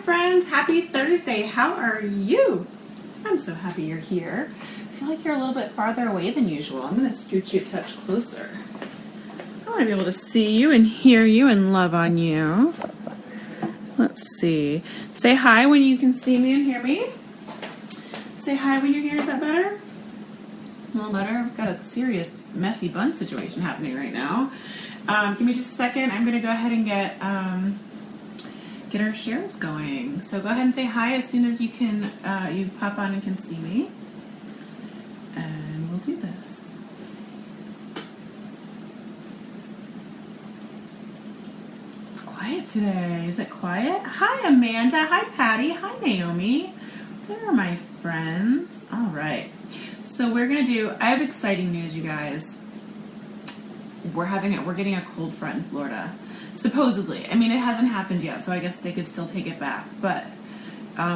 friends, happy Thursday. How are you? I'm so happy you're here. I feel like you're a little bit farther away than usual. I'm going to scoot you a touch closer. I want to be able to see you and hear you and love on you. Let's see. Say hi when you can see me and hear me. Say hi when you're here. Is that better? A little better. I've got a serious messy bun situation happening right now. Give me just a second. I'm going to go ahead and get our shares going. So go ahead and say hi as soon as you can. You pop on and can see me. And we'll do this. It's quiet today. Is it quiet? Hi, Amanda. Hi, Patty. Hi, Naomi. There are my friends. All right. So we're going to do, I have exciting news, you guys. We're getting a cold front in Florida. Supposedly. I mean, it hasn't happened yet, so I guess they could still take it back. But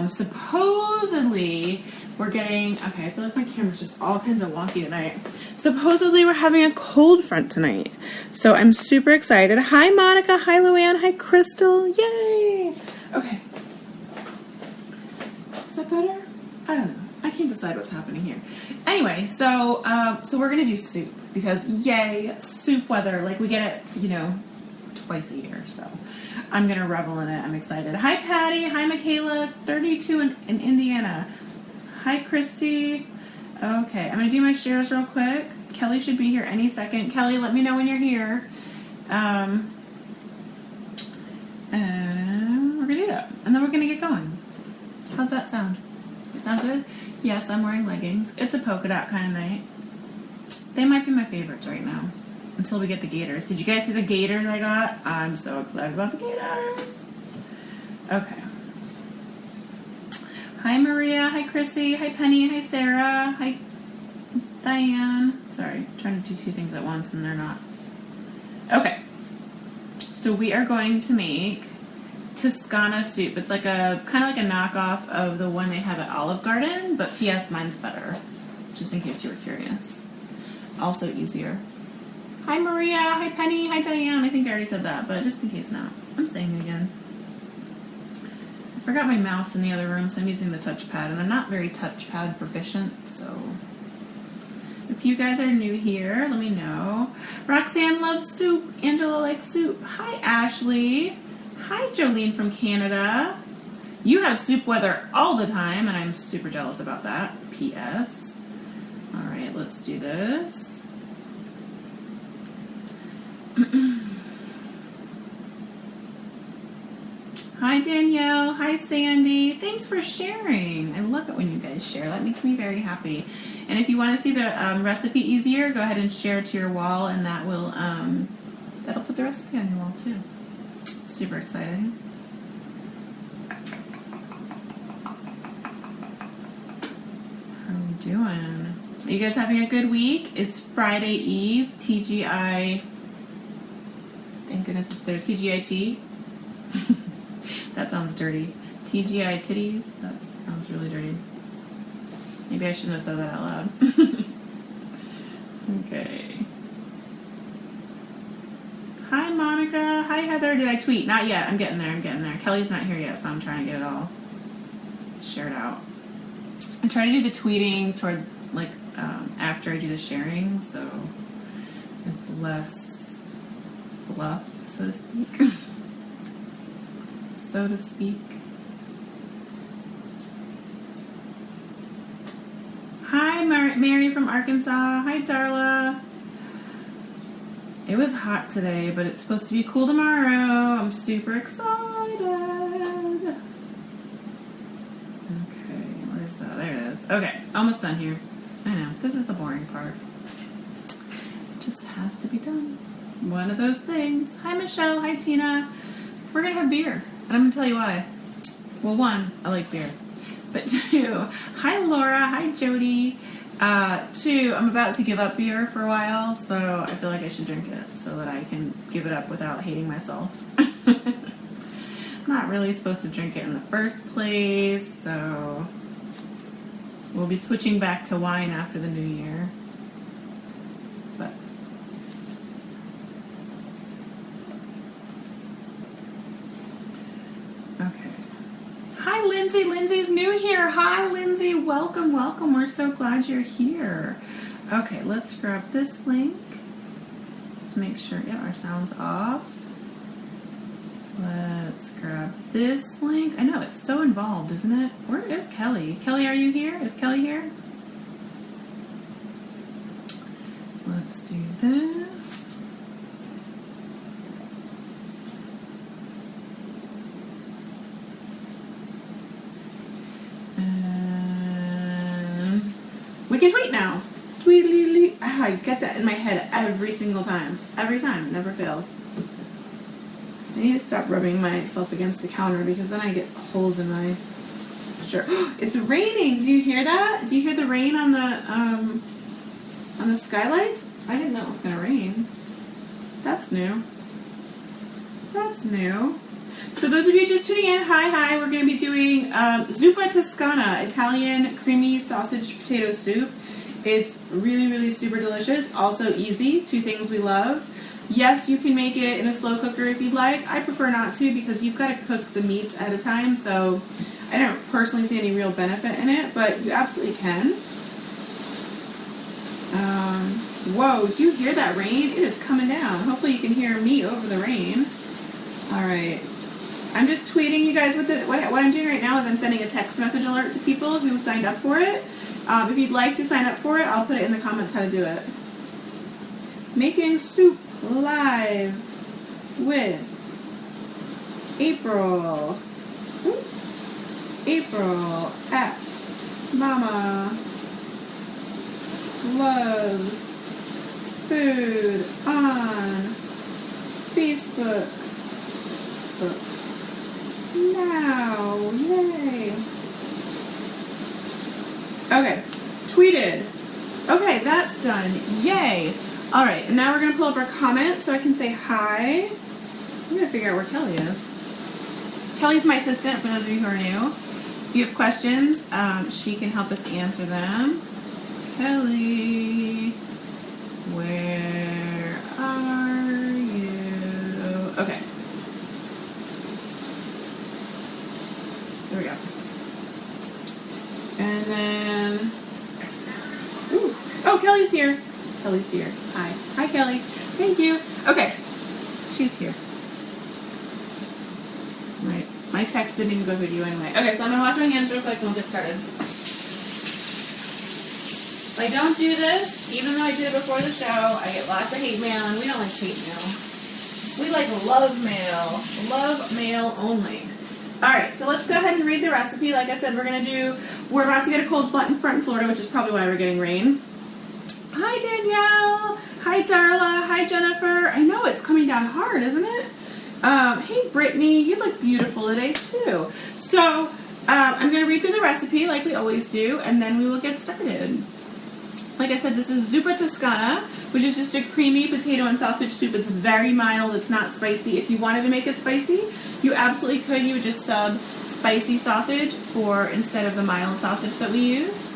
supposedly we're getting, okay, I feel like my camera's just all kinds of wonky tonight. Supposedly we're having a cold front tonight. So I'm super excited. Hi, Monica. Hi, Luann. Hi, Crystal. Yay. Okay. Is that better? I don't know. I can't decide what's happening here. Anyway, so we're going to do soup because, yay, soup weather. Like, we get it, you know, twice a year, so I'm going to revel in it. I'm excited. Hi, Patty. Hi, Michaela. 32 in Indiana. Hi, Christy. Okay, I'm going to do my shares real quick. Kelly should be here any second. Kelly, let me know when you're here. And we're going to do that. And then we're going to get going. How's that sound? It sound good? Yes, I'm wearing leggings. It's a polka dot kind of night. They might be my favorites right now. Until we get the gators. Did you guys see the gators I got? I'm so excited about the gators. Okay. Hi, Maria. Hi, Chrissy. Hi, Penny. Hi, Sarah. Hi, Diane. Sorry, trying to do two things at once and they're not. Okay. So we are going to make Toscano soup. It's like a kind of like a knockoff of the one they have at Olive Garden, but P.S. mine's better. Just in case you were curious. Also easier. Hi, Maria. Hi, Penny. Hi, Diane. I think I already said that, but just in case not, I'm saying it again. I forgot my mouse in the other room, so I'm using the touchpad, and I'm not very touchpad proficient, so if you guys are new here, let me know. Roxanne loves soup. Angela likes soup. Hi, Ashley. Hi, Jolene from Canada. You have soup weather all the time, and I'm super jealous about that. P.S. All right, let's do this. Hi, Danielle. Hi, Sandy. Thanks for sharing. I love it when you guys share. That makes me very happy. And if you want to see the recipe easier, go ahead and share to your wall, and that will that'll put the recipe on your wall too. Super exciting. How are we doing? Are you guys having a good week? It's Friday Eve. TGI. Thank goodness it's there. TGIT. That sounds dirty. TGI titties. That sounds really dirty. Maybe I shouldn't have said that out loud. Okay. Hi, Monica. Hi, Heather. Did I tweet? Not yet. I'm getting there. I'm getting there. Kelly's not here yet, so I'm trying to get it all shared out. I try to do the tweeting toward, like, after I do the sharing, so it's less fluff, so to speak. So to speak. Hi, Mary from Arkansas. Hi, Darla. It was hot today, but it's supposed to be cool tomorrow. I'm super excited. Okay, where's that? There it is. Okay, almost done here. I know, this is the boring part. It just has to be done. One of those things. Hi, Michelle. Hi, Tina. We're going to have beer. And I'm going to tell you why. Well, one, I like beer. But two, hi, Laura. Hi, Jody. Two, I'm about to give up beer for a while, so I feel like I should drink it so that I can give it up without hating myself. I'm not really supposed to drink it in the first place, so we'll be switching back to wine after the new year. But okay. Lindsay. Lindsay's new here. Hi, Lindsay. Welcome, welcome. We're so glad you're here. Okay, let's grab this link. Let's make sure, yeah, our sound's off. Let's grab this link. I know, it's so involved, isn't it? Where is Kelly? Kelly, are you here? Is Kelly here? Let's do this. And we can tweet now. Tweet. I get that in my head every single time. Every time. It never fails. I need to stop rubbing myself against the counter because then I get holes in my shirt. It's raining. Do you hear that? Do you hear the rain on the skylights? I didn't know it was going to rain. That's new. That's new. So those of you just tuning in, hi. We're going to be doing Zuppa Toscana, Italian creamy sausage potato soup. It's really, really super delicious. Also easy. Two things we love. Yes, you can make it in a slow cooker if you'd like. I prefer not to because you've got to cook the meats at a time, so I don't personally see any real benefit in it, but you absolutely can. Whoa, did you hear that rain? It is coming down. Hopefully you can hear me over the rain. Alright. I'm just tweeting you guys with what I'm doing right now is I'm sending a text message alert to people who signed up for it. If you'd like to sign up for it, I'll put it in the comments how to do it. Making soup live with April. April at Mama Loves Food on Facebook. Now, yay. Okay, tweeted. Okay, that's done. Yay. All right, and now we're going to pull up our comments so I can say hi. I'm going to figure out where Kelly is. Kelly's my assistant, for those of you who are new. If you have questions, she can help us answer them. Kelly, where are you? Okay. There we go. And then, ooh. Oh, Kelly's here. Kelly's here. Hi. Hi, Kelly. Thank you. Okay. She's here. Right. My text didn't even go through to you anyway. Okay, so I'm going to wash my hands real quick and we'll get started. If I don't do this, even though I did it before the show, I get lots of hate mail, and we don't like hate mail. We like love mail. Love mail only. Alright, so let's go ahead and read the recipe. Like I said, we're about to get a cold front in Florida, which is probably why we're getting rain. Hi, Danielle. Hi, Darla. Hi, Jennifer. I know it's coming down hard, isn't it? Hey, Brittany. You look beautiful today, too. So, I'm going to read through the recipe like we always do, and then we will get started. Like I said, this is Zuppa Toscana, which is just a creamy potato and sausage soup. It's very mild. It's not spicy. If you wanted to make it spicy, you absolutely could. You would just sub spicy sausage instead of the mild sausage that we use.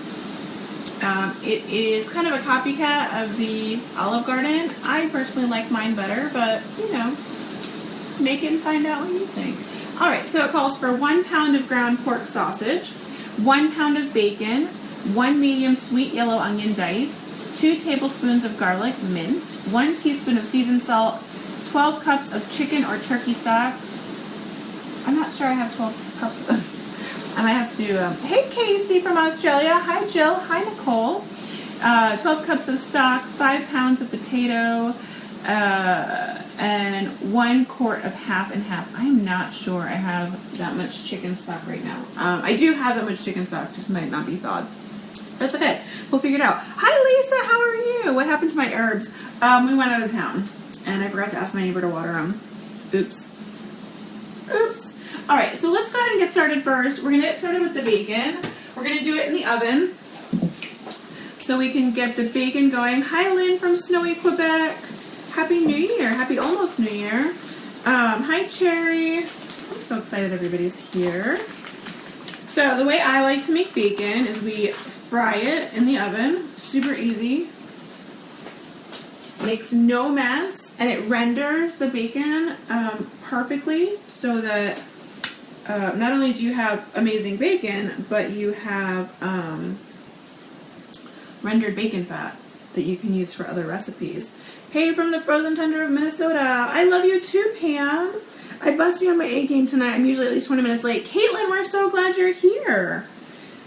It is kind of a copycat of the Olive Garden. I personally like mine better, but, you know, make it and find out what you think. Alright, so it calls for 1 pound of ground pork sausage, 1 pound of bacon, 1 medium sweet yellow onion diced, 2 tablespoons of garlic minced, 1 teaspoon of seasoned salt, 12 cups of chicken or turkey stock. I'm not sure I have 12 cups of I might have to, hey Casey from Australia, hi Jill, hi Nicole, 12 cups of stock, 5 pounds of potato, and 1 quart of half and half. I'm not sure I have that much chicken stock right now. I do have that much chicken stock, just might not be thawed. That's okay, we'll figure it out. Hi Lisa, how are you? What happened to my herbs? We went out of town, and I forgot to ask my neighbor to water them. Oops. Oops. Alright, so let's go ahead and get started first. We're going to get started with the bacon. We're going to do it in the oven so we can get the bacon going. Hi Lynn from snowy Quebec. Happy New Year. Happy almost New Year. Hi Cherry. I'm so excited everybody's here. So the way I like to make bacon is we fry it in the oven. Super easy. Makes no mess, and it renders the bacon perfectly so that not only do you have amazing bacon, but you have rendered bacon fat that you can use for other recipes. Hey, from the frozen tundra of Minnesota. I love you too, Pam. I must be on my A game tonight. I'm usually at least 20 minutes late. Caitlin, we're so glad you're here.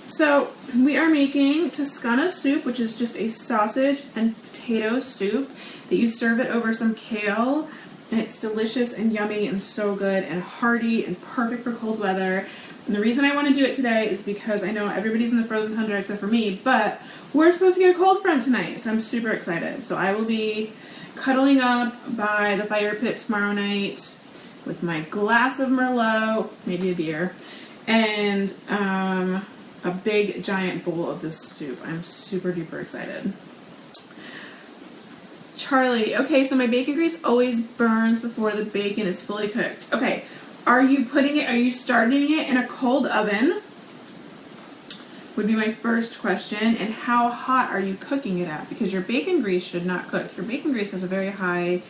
So we are making Toscano soup, which is just a sausage and potato soup that you serve it over some kale. And it's delicious and yummy and so good and hearty and perfect for cold weather. And the reason I want to do it today is because I know everybody's in the frozen tundra except for me, but we're supposed to get a cold front tonight, so I'm super excited. So I will be cuddling up by the fire pit tomorrow night with my glass of Merlot, maybe a beer, and a big giant bowl of this soup. I'm super duper excited. Charlie, okay, so my bacon grease always burns before the bacon is fully cooked. Okay, are you starting it in a cold oven? Would be my first question. And how hot are you cooking it at? Because your bacon grease should not cook. Your bacon grease has a very high,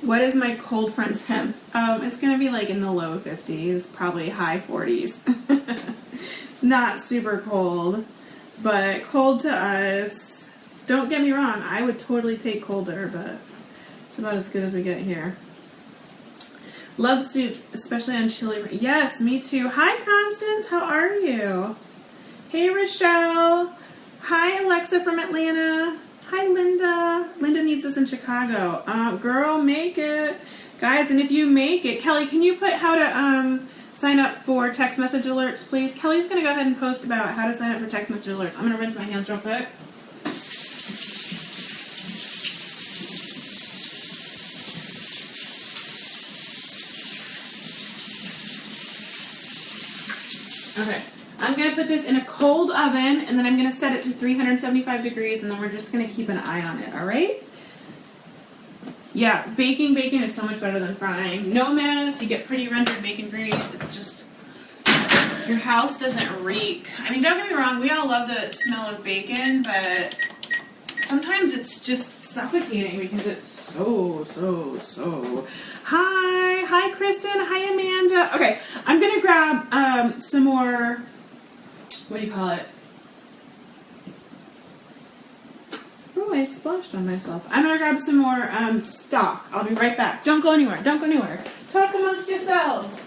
what is my cold front temp? It's going to be like in the low 50s, probably high 40s. It's not super cold, but cold to us. Don't get me wrong, I would totally take colder, but it's about as good as we get here. Love soups, especially on chili. Yes, me too. Hi, Constance. How are you? Hey, Rochelle. Hi, Alexa from Atlanta. Hi, Linda. Linda needs us in Chicago. Girl, make it. Guys, and if you make it, Kelly, can you put how to sign up for text message alerts, please? Kelly's going to go ahead and post about how to sign up for text message alerts. I'm going to rinse my hands real quick. Okay, I'm going to put this in a cold oven, and then I'm going to set it to 375 degrees, and then we're just going to keep an eye on it, all right? Yeah, baking bacon is so much better than frying. No mess, you get pretty rendered bacon grease. It's just, your house doesn't reek. I mean, don't get me wrong, we all love the smell of bacon, but sometimes it's just suffocating because it's so. Hi, Kristen. Hi, Amanda. Okay, I'm gonna grab some more. What do you call it? Oh, I splashed on myself. I'm gonna grab some more stock. I'll be right back. Don't go anywhere. Don't go anywhere. Talk amongst yourselves.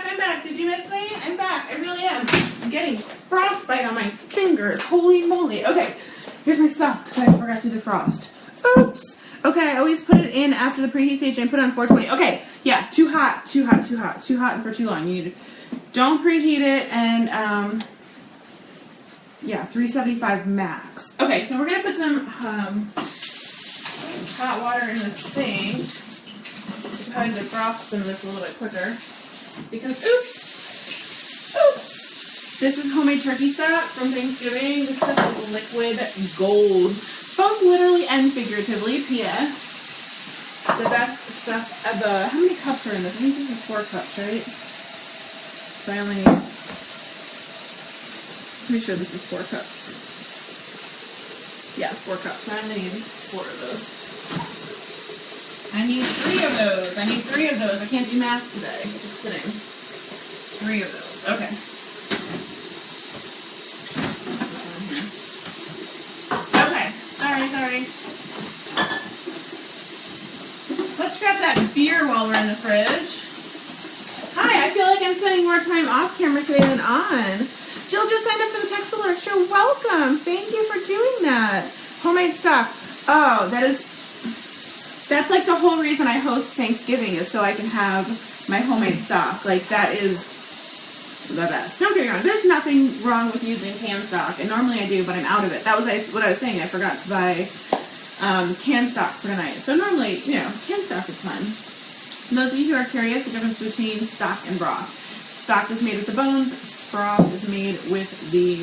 I'm back. Did you miss me? I'm back. I really am. I'm getting frostbite on my fingers. Holy moly. Okay, here's my stuff because I forgot to defrost. Oops. Okay, I always put it in after the preheat stage and put it on 420. Okay, yeah, too hot and for too long. Don't preheat it, and yeah, 375 max. Okay, so we're gonna put some hot water in the sink. Probably defrost some of this a little bit quicker. Because, oops, this is homemade turkey stock from Thanksgiving. This stuff is liquid gold. Both literally and figuratively, P.S. The best stuff ever. How many cups are in this? I think this is 4 cups, right? So I only need, pretty sure this is 4 cups. Yeah, 4 cups. So I only need 4 of those. I need 3 of those. I can't do math today. Just kidding. 3 of those. Okay. Okay. Sorry. Let's grab that beer while we're in the fridge. Hi, I feel like I'm spending more time off camera today than on. Jill just signed up for the text alert. You're welcome. Thank you for doing that. Homemade stock. Oh, that's like the whole reason I host Thanksgiving is so I can have my homemade stock. Like, that is the best. Don't get me wrong, there's nothing wrong with using canned stock, and normally I do, but I'm out of it. That was what I was saying. I forgot to buy canned stock for tonight. So normally, canned stock is fun. And those of you who are curious, the difference between stock and broth. Stock is made with the bones, broth is made with the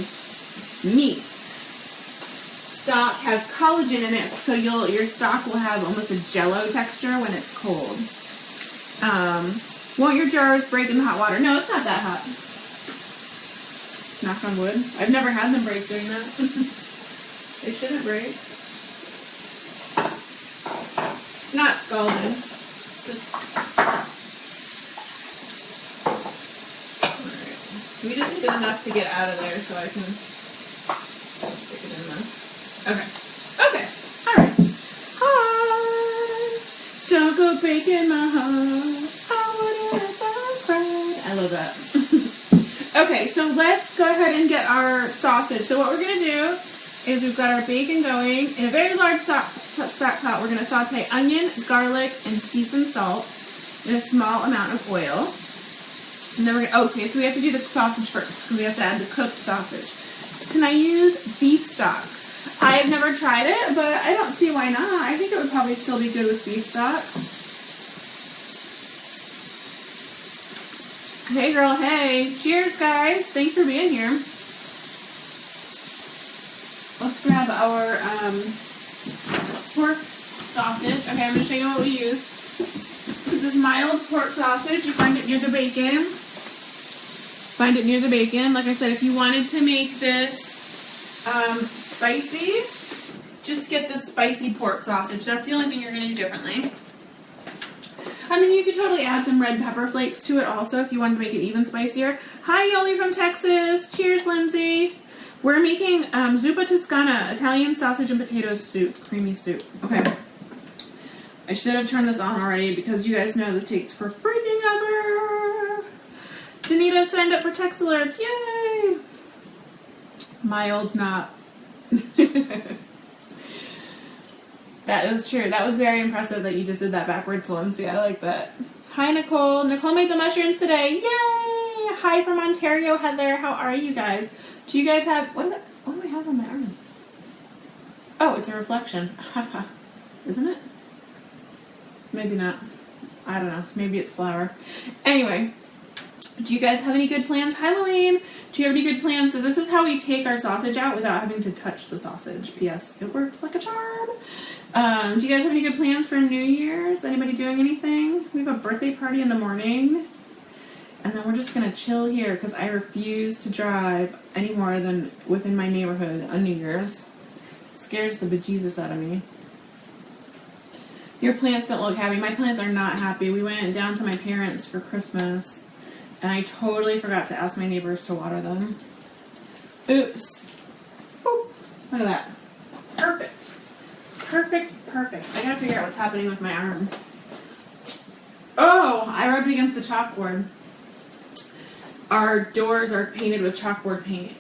meat. Stock has collagen in it, so your stock will have almost a jello texture when it's cold. Won't your jars break in the hot water? No, it's not that hot. Knock on wood. I've never had them break doing that. They shouldn't break. Not scalded. Alright. We just need it enough to get out of there so I can stick it in there. Okay. Okay. Alright. Hi. Don't go breaking my heart. I love that. Okay, so let's go ahead and get our sausage. So what we're going to do is we've got our bacon going. In a very large stock pot, we're going to saute onion, garlic, and seasoned salt in a small amount of oil. And then we're going to, okay, so we have to do the sausage first. So we have to add the cooked sausage. Can I use beef stock? I have never tried it, but I don't see why not. I think it would probably still be good with beef stock. Hey girl, hey. Cheers guys. Thanks for being here. Let's grab our pork sausage. Okay, I'm going to show you what we use. This is mild pork sausage. You find it near the bacon. Find it near the bacon. Like I said, if you wanted to make this spicy, just get the spicy pork sausage. That's the only thing you're going to do differently. I mean, you could totally add some red pepper flakes to it also if you wanted to make it even spicier. Hi, Yoli from Texas. Cheers, Lindsay. We're making Zuppa Toscana, Italian sausage and potato soup, creamy soup. Okay. I should have turned this on already because you guys know this takes for freaking ever. Danita signed up for text alerts. Yay! Mild's not. That is true. That was very impressive that you just did that backwards, Lindsay. I like that. Hi, Nicole. Nicole made the mushrooms today. Yay! Hi from Ontario, Heather. How are you guys? Do you guys have... What do I have on my arm? Oh, it's a reflection. Isn't it? Maybe not. I don't know. Maybe it's flour. Anyway, do you guys have any good plans? Halloween. Do you have any good plans? So this is how we take our sausage out without having to touch the sausage. P.S. It works like a charm. Do you guys have any good plans for New Year's? Anybody doing anything? We have a birthday party in the morning. And then we're just going to chill here because I refuse to drive any more than within my neighborhood on New Year's. It scares the bejesus out of me. Your plants don't look happy. My plants are not happy. We went down to my parents for Christmas, and I totally forgot to ask my neighbors to water them. Oops. Boop. Look at that. Perfect. Perfect, perfect. I gotta figure out what's happening with my arm. Oh, I rubbed against the chalkboard. Our doors are painted with chalkboard paint.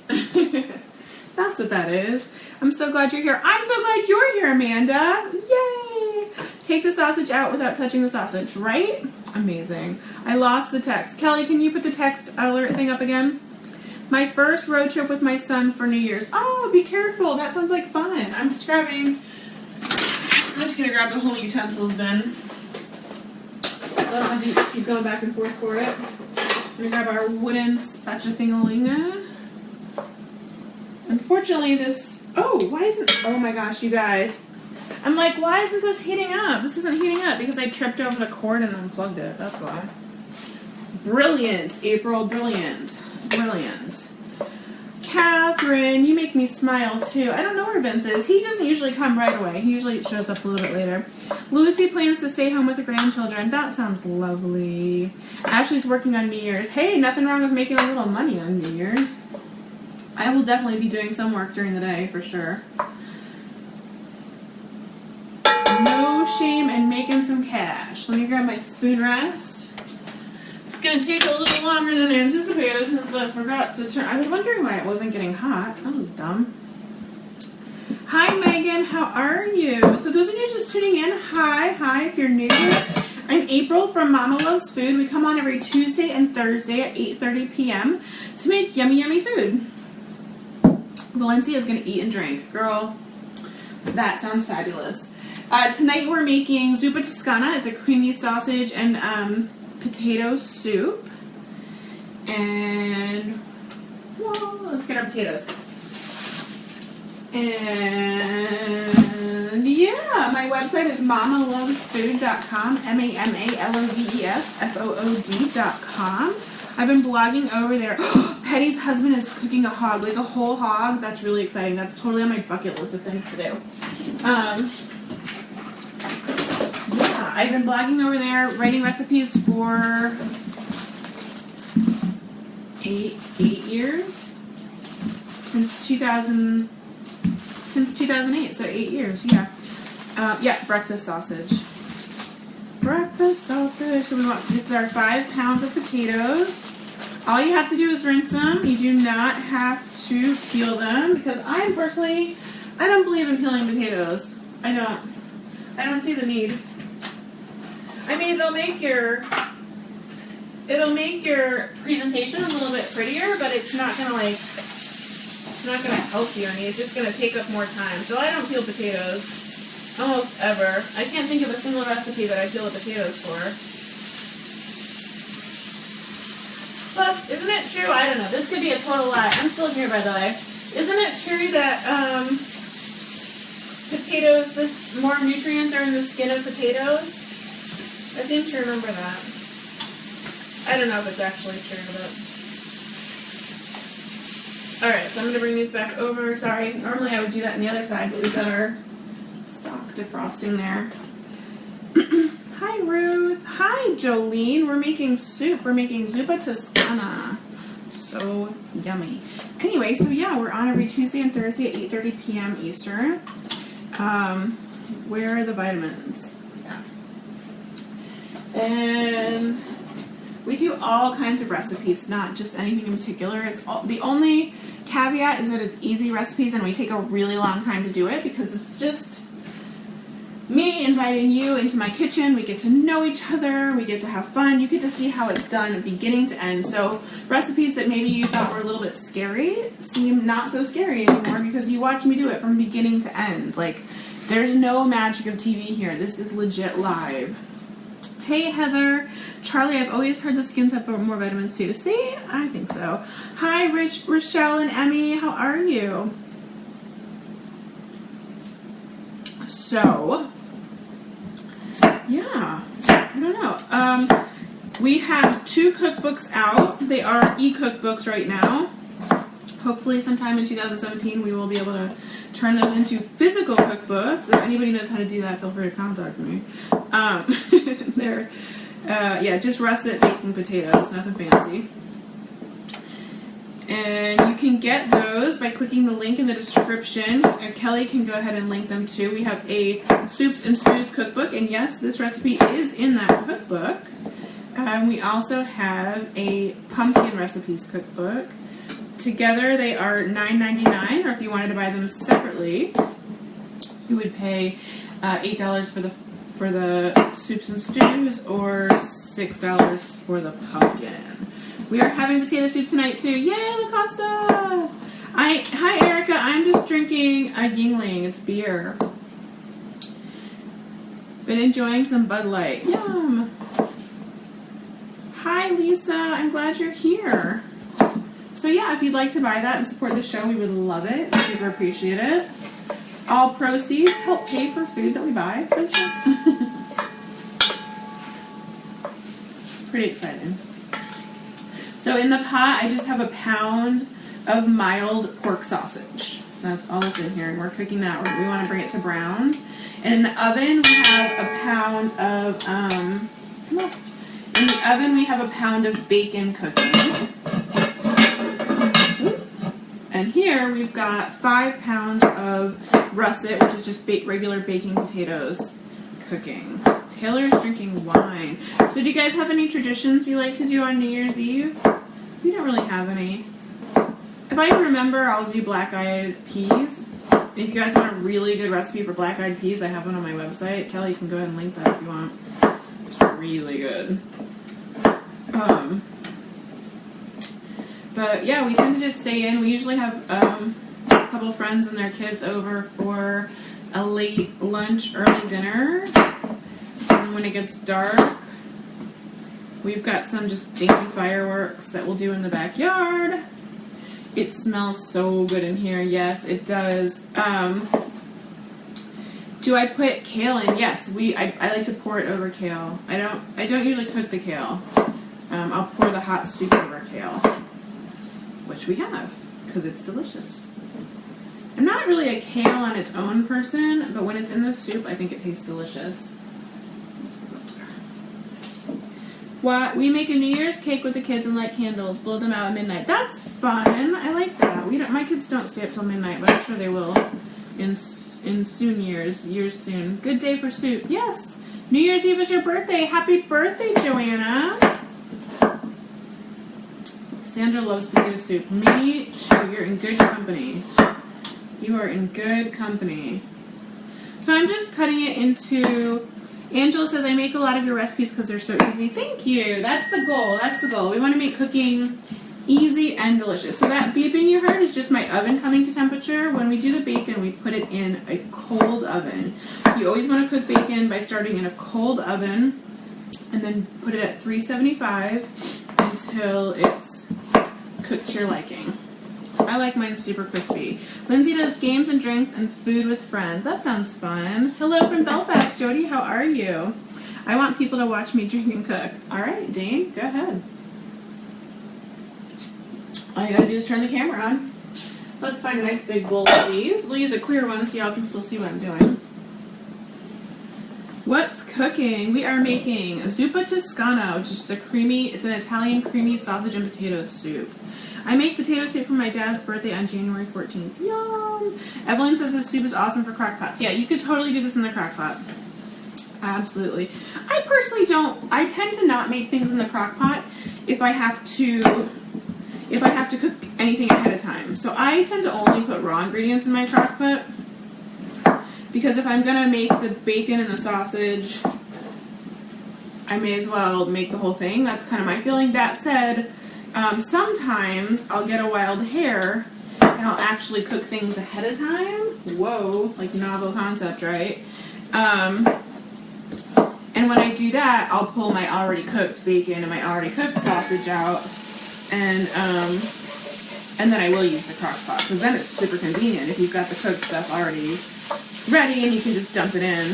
That's what that is. I'm so glad you're here. I'm so glad you're here, Amanda. Yay! Take the sausage out without touching the sausage, right? Amazing. I lost the text. Kelly, can you put the text alert thing up again? My first road trip with my son for New Year's. Oh, be careful. That sounds like fun. I'm just going to grab the whole utensils bin. So I don't have to keep going back and forth for it. I'm going to grab our wooden spatula thingalinga. Unfortunately, this... Oh, why isn't... Oh my gosh, you guys. I'm like, why isn't this heating up? This isn't heating up because I tripped over the cord and unplugged it. That's why. Brilliant, April. Brilliant. Brilliant. Catherine, you make me smile too. I don't know where Vince is. He doesn't usually come right away. He usually shows up a little bit later. Lucy plans to stay home with the grandchildren. That sounds lovely. Ashley's working on New Year's. Hey, nothing wrong with making a little money on New Year's. I will definitely be doing some work during the day for sure. No shame in making some cash. Let me grab my spoon rest. It's going to take a little longer than anticipated since I forgot to turn. I was wondering why it wasn't getting hot. That was dumb. Hi, Megan. How are you? So those of you just tuning in, hi. If you're new here, I'm April from Mama Loves Food. We come on every Tuesday and Thursday at 8:30 p.m. to make yummy, yummy food. Valencia is going to eat and drink. Girl, that sounds fabulous. Tonight we're making Zuppa Toscana. It's a creamy sausage and potato soup. And whoa, let's get our potatoes. And yeah, my website is mamalovesfood.com, MAMALOVESFOOD.com. I've been blogging over there. Petty's husband is cooking a hog, like a whole hog. That's really exciting. That's totally on my bucket list of things to do. Yeah, I've been blogging over there, writing recipes for 8 years. Since 2008, so 8 years, yeah. Yeah, breakfast sausage. Breakfast sausage. So this is our 5 pounds of potatoes. All you have to do is rinse them. You do not have to peel them because I don't believe in peeling potatoes. I don't see the need. I mean, it'll make your presentation a little bit prettier, but it's not gonna help you any. It's just gonna take up more time. So I don't peel potatoes almost ever. I can't think of a single recipe that I peel the potatoes for. Plus, isn't it true? I don't know. This could be a total lie. I'm still here, by the way. Isn't it true that potatoes, more nutrients are in the skin of potatoes? I seem to remember that. I don't know if it's actually true, but... Alright, so I'm going to bring these back over. Sorry, normally I would do that on the other side, but we've got our stock defrosting there. Hi, Ruth. Hi, Jolene. We're making soup. We're making Zuppa Toscana. So yummy. Anyway, so yeah, we're on every Tuesday and Thursday at 8:30 p.m. Eastern. Where are the vitamins? Yeah. And we do all kinds of recipes, not just anything in particular. The only caveat is that it's easy recipes and we take a really long time to do it because it's just me inviting you into my kitchen. We get to know each other. We get to have fun. You get to see how it's done beginning to end. So recipes that maybe you thought were a little bit scary seem not so scary anymore because you watch me do it from beginning to end. Like, there's no magic of TV here. This is legit live. Hey, Heather. Charlie, I've always heard the skins have more vitamins too. See? I think so. Hi, Rochelle and Emmy. How are you? So, yeah, I don't know. We have 2 cookbooks out. They are e-cookbooks right now. Hopefully sometime in 2017 we will be able to turn those into physical cookbooks. If anybody knows how to do that, feel free to contact me. They're, just russet baking potatoes, nothing fancy. And you can get those by clicking the link in the description. Kelly can go ahead and link them too. We have a Soups and Stews cookbook, and yes, this recipe is in that cookbook. We also have a pumpkin recipes cookbook. Together they are $9.99, or if you wanted to buy them separately, you would pay $8 for the Soups and Stews or $6 for the pumpkin. We are having potato soup tonight too. Yay, La Costa! Hi Erica, I'm just drinking a Yingling. It's beer. Been enjoying some Bud Light. Yum! Hi Lisa, I'm glad you're here. So yeah, if you'd like to buy that and support the show, we would love it. Super appreciate it. All proceeds help pay for food that we buy for the show. It's pretty exciting. So in the pot, I just have a pound of mild pork sausage. That's all that's in here, and we're cooking that. We want to bring it to brown. And in the oven, we have a pound of, bacon cooking. And here we've got 5 pounds of russet, which is just regular baking potatoes cooking. Taylor's drinking wine. So do you guys have any traditions you like to do on New Year's Eve? We don't really have any. If I remember, I'll do black-eyed peas. If you guys want a really good recipe for black-eyed peas, I have one on my website. Kelly, you can go ahead and link that if you want. It's really good. But yeah, we tend to just stay in. We usually have a couple friends and their kids over for a late lunch, early dinner. And when it gets dark, we've got some just dainty fireworks that we'll do in the backyard. It smells so good in here. Yes, it does. Do I put kale in? Yes, I like to pour it over kale. I don't usually cook the kale. I'll pour the hot soup over kale, which we have because it's delicious. I'm not really a kale on its own person, but when it's in the soup, I think it tastes delicious. What? We make a New Year's cake with the kids and light candles, blow them out at midnight. That's fun. I like that. My kids don't stay up till midnight, but I'm sure they will in soon years soon. Good day for soup. Yes. New Year's Eve is your birthday. Happy birthday, Joanna. Sandra loves potato soup. Me too. You're in good company. You are in good company. So I'm just cutting it into... Angela says, I make a lot of your recipes because they're so easy. Thank you. That's the goal. That's the goal. We want to make cooking easy and delicious. So that beeping you heard is just my oven coming to temperature. When we do the bacon, we put it in a cold oven. You always want to cook bacon by starting in a cold oven and then put it at 375 until it's cooked to your liking. I like mine super crispy. Lindsay does games and drinks and food with friends. That sounds fun. Hello from Belfast, Jody. How are you? I want people to watch me drink and cook. All right, Dane, go ahead. All you gotta do is turn the camera on. Let's find a nice big bowl of these. We'll use a clear one so y'all can still see what I'm doing. What's cooking? We are making Zuppa Toscana, which is it's an Italian creamy sausage and potato soup. I make potato soup for my dad's birthday on January 14th. Yum! Evelyn says this soup is awesome for crock pots. Yeah, you could totally do this in the crock pot. Absolutely. I personally don't. I tend to not make things in the crock pot if I have to cook anything ahead of time. So I tend to only put raw ingredients in my crock pot because if I'm gonna make the bacon and the sausage, I may as well make the whole thing. That's kind of my feeling. That said, sometimes I'll get a wild hair and I'll actually cook things ahead of time. Whoa, like novel concept, right? And when I do that, I'll pull my already cooked bacon and my already cooked sausage out, and then I will use the crock pot because then it's super convenient if you've got the cooked stuff already ready and you can just dump it in.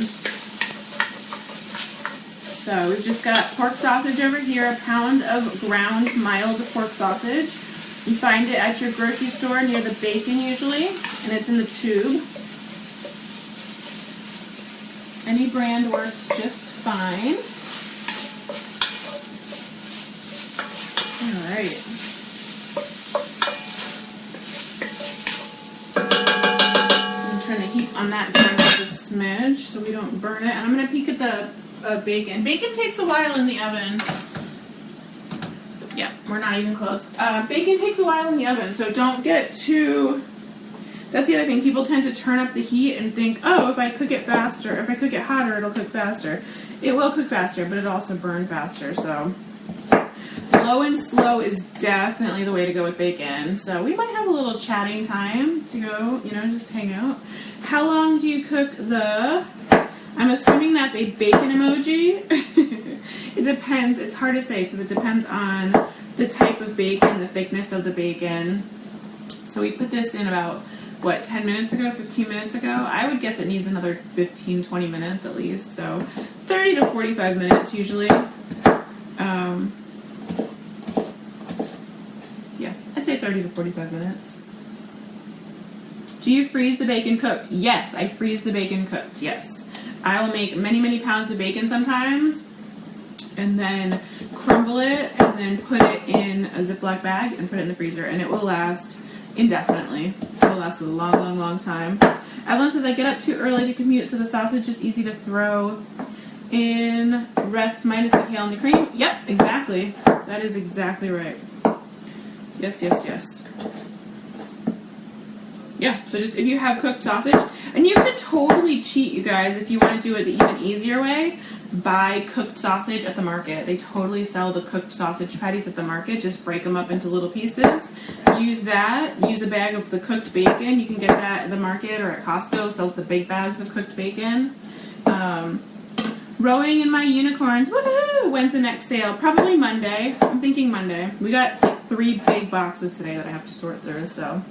So we've just got pork sausage over here, a pound of ground mild pork sausage. You find it at your grocery store near the bacon usually, and it's in the tube. Any brand works just fine. All right. I'm trying to heat on that down just a smidge so we don't burn it. And I'm going to peek at the bacon. Bacon takes a while in the oven. Yeah, we're not even close. Bacon takes a while in the oven, so don't get too... That's the other thing. People tend to turn up the heat and think, oh, if I cook it faster, if I cook it hotter, it'll cook faster. It will cook faster, but it'll also burn faster, so... Low and slow is definitely the way to go with bacon. So we might have a little chatting time to go, just hang out. How long do you cook the... I'm assuming that's a bacon emoji. It depends. It's hard to say because it depends on the type of bacon, the thickness of the bacon. So we put this in about... 10 minutes ago, 15 minutes ago? I would guess it needs another 15, 20 minutes at least, so 30 to 45 minutes usually. Yeah, I'd say 30 to 45 minutes. Do you freeze the bacon cooked? Yes, I freeze the bacon cooked, yes. I'll make many, many pounds of bacon sometimes, and then crumble it, and then put it in a Ziploc bag and put it in the freezer, and it will last indefinitely. It will last a long, long, long time. Evelyn says, I get up too early to commute, so the sausage is easy to throw in rest minus the kale and the cream. Yep, exactly. That is exactly right. Yes, yes, yes. Yeah, so just if you have cooked sausage, and you could totally cheat, you guys, if you want to do it the even easier way. buy cooked sausage at the market. They totally sell the cooked sausage patties at the market. Just break them up into little pieces. Use that. Use a bag of the cooked bacon. You can get that at the market or at Costco. It sells the big bags of cooked bacon. Rowing in my unicorns. Woohoo! When's the next sale? Probably Monday. I'm thinking Monday. We got like 3 big boxes today that I have to sort through, so.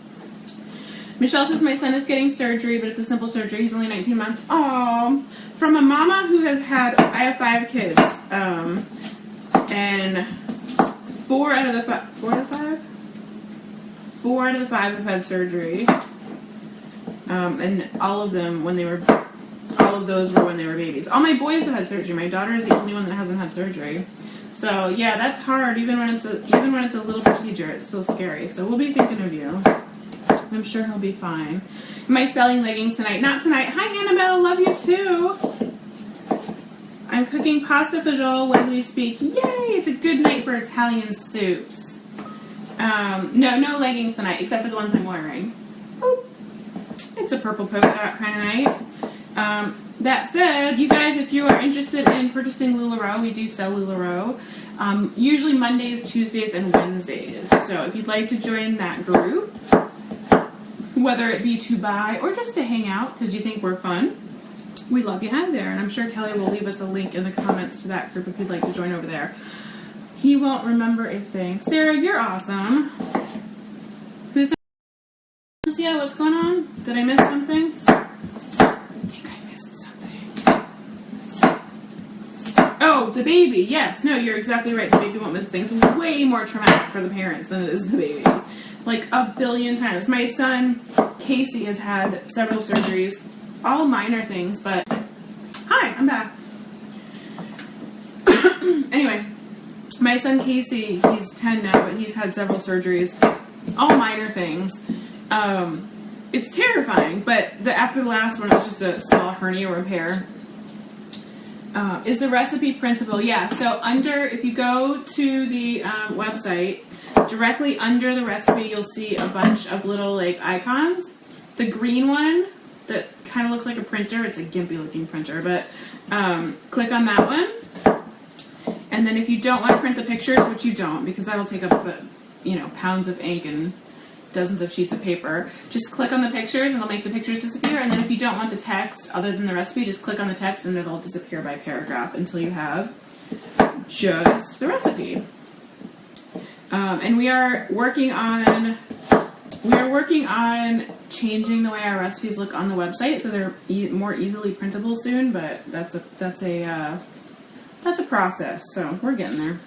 Michelle says my son is getting surgery, but it's a simple surgery. He's only 19 months. Aww. From a mama who has had, I have 5 kids, and 4 out of the 5, 4 out of 5? 4 out of the 5 have had surgery, and all of those were when they were babies. All my boys have had surgery. My daughter is the only one that hasn't had surgery. So yeah, that's hard. Even when it's a little procedure, it's still scary. So we'll be thinking of you. I'm sure he'll be fine. Am I selling leggings tonight? Not tonight. Hi, Annabelle. Love you too. I'm cooking pasta fagioli as we speak. Yay! It's a good night for Italian soups. No leggings tonight, except for the ones I'm wearing. Oh, it's a purple polka dot kind of night. That said, you guys, if you are interested in purchasing LuLaRoe, we do sell LuLaRoe. Usually Mondays, Tuesdays, and Wednesdays. So if you'd like to join that group, whether it be to buy or just to hang out because you think we're fun, we love you have there. And I'm sure Kelly will leave us a link in the comments to that group if you'd like to join over there. He won't remember a thing. Sarah, you're awesome. Who's that? Yeah, what's going on? Did I miss something? Oh, the baby. Yes. No, you're exactly right. The baby won't miss things. It's way more traumatic for the parents than it is the baby. Like 1,000,000,000 times. My son, Casey, has had several surgeries. All minor things, but... Hi, I'm back. Anyway, my son, Casey, he's 10 now, but he's had several surgeries. All minor things. It's terrifying, but after the last one, it was just a small hernia repair. Is the recipe printable? Yeah, so if you go to the website, directly under the recipe, you'll see a bunch of little like icons. The green one that kind of looks like a printer, it's a gimpy looking printer, but click on that one. And then if you don't want to print the pictures, which you don't, because that'll take up pounds of ink and dozens of sheets of paper, just click on the pictures and it'll make the pictures disappear. And then if you don't want the text other than the recipe, just click on the text and it'll disappear by paragraph until you have just the recipe. And we are working on changing the way our recipes look on the website so they're more easily printable soon, but that's a process, so we're getting there.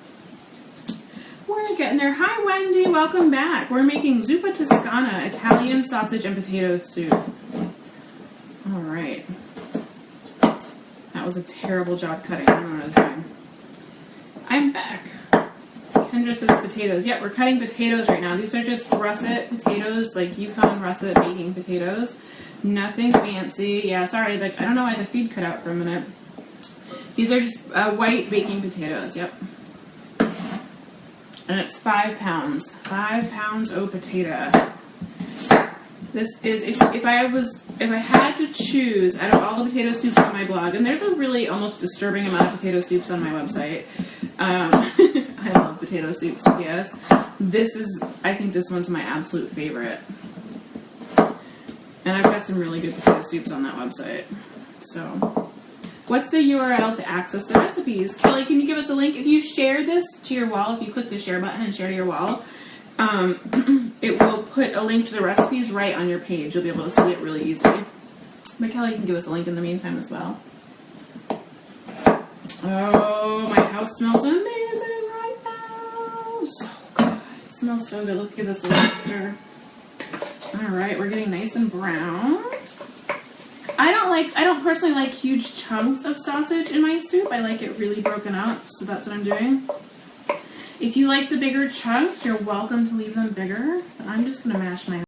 We're getting there. Hi, Wendy. Welcome back. We're making Zuppa Toscana, Italian sausage and potato soup. All right. That was a terrible job cutting. I don't know what I was doing. I'm back. Kendra says potatoes. Yep, we're cutting potatoes right now. These are just russet potatoes, like Yukon russet baking potatoes. Nothing fancy. Yeah, sorry. I don't know why the feed cut out for a minute. These are just white baking potatoes. Yep. And it's 5 pounds. 5 pounds of potato. This is if I had to choose out of all the potato soups on my blog, and there's a really almost disturbing amount of potato soups on my website. I love potato soups. Yes, I think this one's my absolute favorite. And I've got some really good potato soups on that website. So. What's the URL to access the recipes? Kelly, can you give us a link? If you share this to your wall, if you click the share button and share to your wall, it will put a link to the recipes right on your page. You'll be able to see it really easily. But Kelly can give us a link in the meantime as well. Oh, my house smells amazing right now. So good. It smells so good. Let's give this a little stir. All right, we're getting nice and browned. I don't personally like huge chunks of sausage in my soup. I like it really broken up, so that's what I'm doing. If you like the bigger chunks, you're welcome to leave them bigger. But I'm just going to mash my...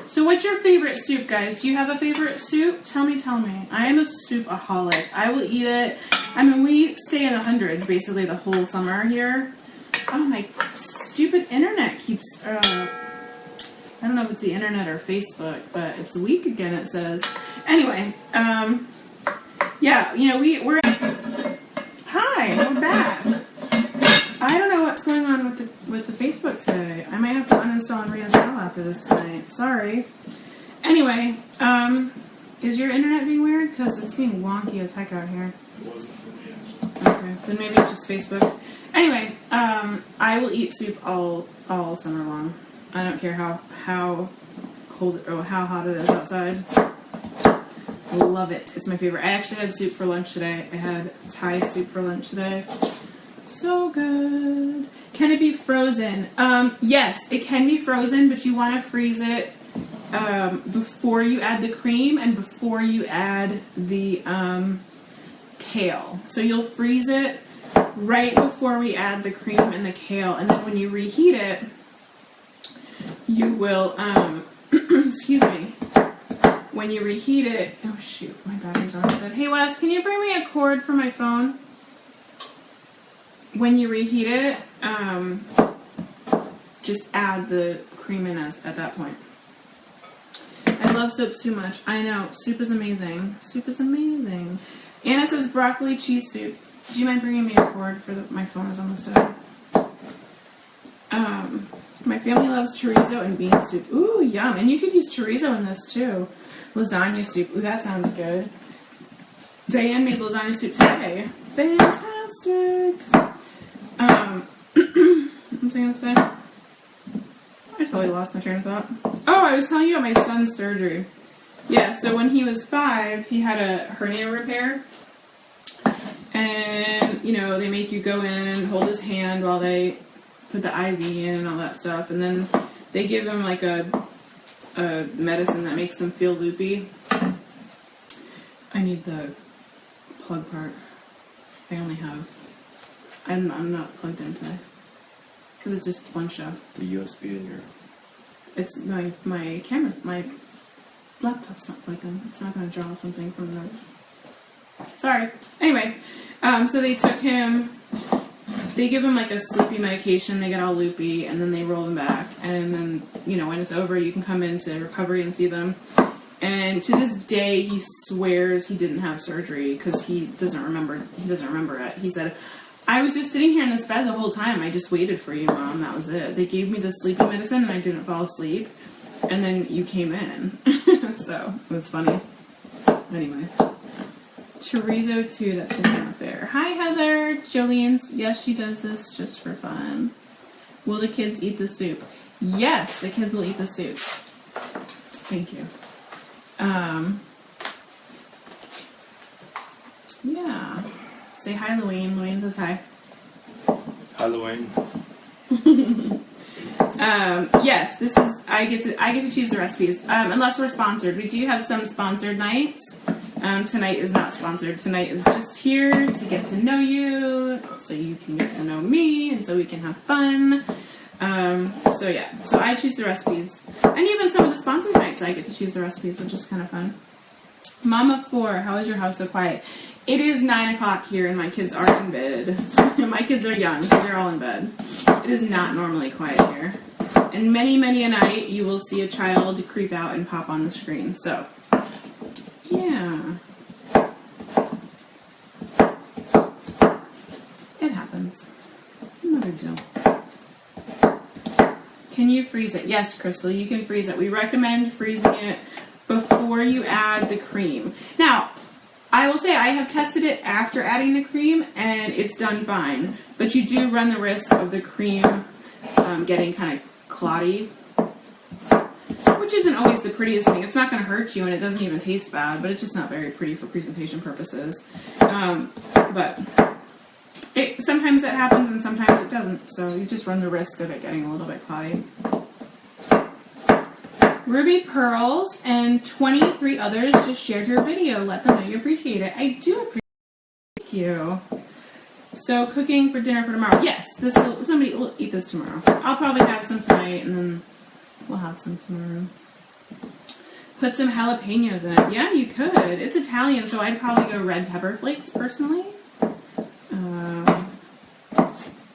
So what's your favorite soup, guys? Do you have a favorite soup? Tell me. I am a soupaholic. I will eat it. I mean, we stay in the hundreds basically the whole summer here. Oh, my stupid internet keeps, I don't know if it's the internet or Facebook, but it's weak again, it says. Anyway, yeah, you know, we're... Hi, we're back. I don't know what's going on with the Facebook today. I might have to uninstall and reinstall after this tonight. Sorry. Anyway, is your internet being weird? Because it's being wonky as heck out here. It wasn't for me, actually. Okay, then maybe it's just Facebook. Anyway, I will eat soup all summer long. I don't care how cold or how hot it is outside. I love it. It's my favorite. I actually had soup for lunch today. I had Thai soup for lunch today. So good. Can it be frozen? Yes, it can be frozen, but you want to freeze it before you add the cream and before you add the kale. So you'll freeze it right before we add the cream and the kale, and then when you reheat it, you will, excuse me, when you reheat it, oh shoot, my battery's almost dead. Hey Wes, can you bring me a cord for my phone? When you reheat it, just add the cream in at that point. I love soup too much. I know, soup is amazing. Soup is amazing. Anna says broccoli cheese soup. Do you mind bringing me a cord for my phone is almost dead? My family loves chorizo and bean soup. Ooh, yum. And you could use chorizo in this too. Lasagna soup. Ooh, that sounds good. Diane made lasagna soup today. Fantastic. What was I going to say? I totally lost my train of thought. Oh, I was telling you about my son's surgery. Yeah, so when he was 5, he had a hernia repair. And, you know, they make you go in and hold his hand while they put the IV in and all that stuff. And then they give him like a medicine that makes him feel loopy. I need the plug part. I only have... I'm not plugged in today. Because it's just one show. The USB in your... It's my camera's... My laptop's not plugged in. It's not going to draw something from the... Sorry. Anyway, so they took him... They give him like a sleepy medication, they get all loopy, and then they roll him back. And then, you know, when it's over, you can come into recovery and see them. And to this day, he swears he didn't have surgery because he doesn't remember it. He said, I was just sitting here in this bed the whole time. I just waited for you, Mom. That was it. They gave me the sleeping medicine and I didn't fall asleep. And then you came in. So, it was funny. Anyway. Chorizo too, that's just not fair. Hi Heather! Jolene's, yes, she does this just for fun. Will the kids eat the soup? Yes, the kids will eat the soup. Thank you. Yeah. Say hi, Louine. Louine says hi. Hi, Louine. Yes, this is, I get to choose the recipes. Unless we're sponsored. We do have some sponsored nights. Tonight is not sponsored. Tonight is just here to get to know you, so you can get to know me, and so we can have fun. So yeah, so I choose the recipes. And even some of the sponsored nights I get to choose the recipes, which is kind of fun. Mama 4, how is your house so quiet? It is 9 o'clock here and my kids are in bed. My kids are young, so they're all in bed. It is not normally quiet here. And many, many a night you will see a child creep out and pop on the screen, so... Yeah. It happens. No big deal. Can you freeze it? Yes, Crystal, you can freeze it. We recommend freezing it before you add the cream. Now, I will say I have tested it after adding the cream and it's done fine. But you do run the risk of the cream getting kind of clotty. Which isn't always the prettiest thing. It's not going to hurt you and it doesn't even taste bad, but it's just not very pretty for presentation purposes. But sometimes that happens and sometimes it doesn't, so you just run the risk of it getting a little bit cloudy. Ruby Pearls and 23 others just shared your video. Let them know you appreciate it. I do appreciate it. Thank you. So cooking for dinner for tomorrow. Yes, somebody will eat this tomorrow. I'll probably have some tonight and then we'll have some tomorrow. Put some jalapenos in it. Yeah, you could. It's Italian, so I'd probably go red pepper flakes personally.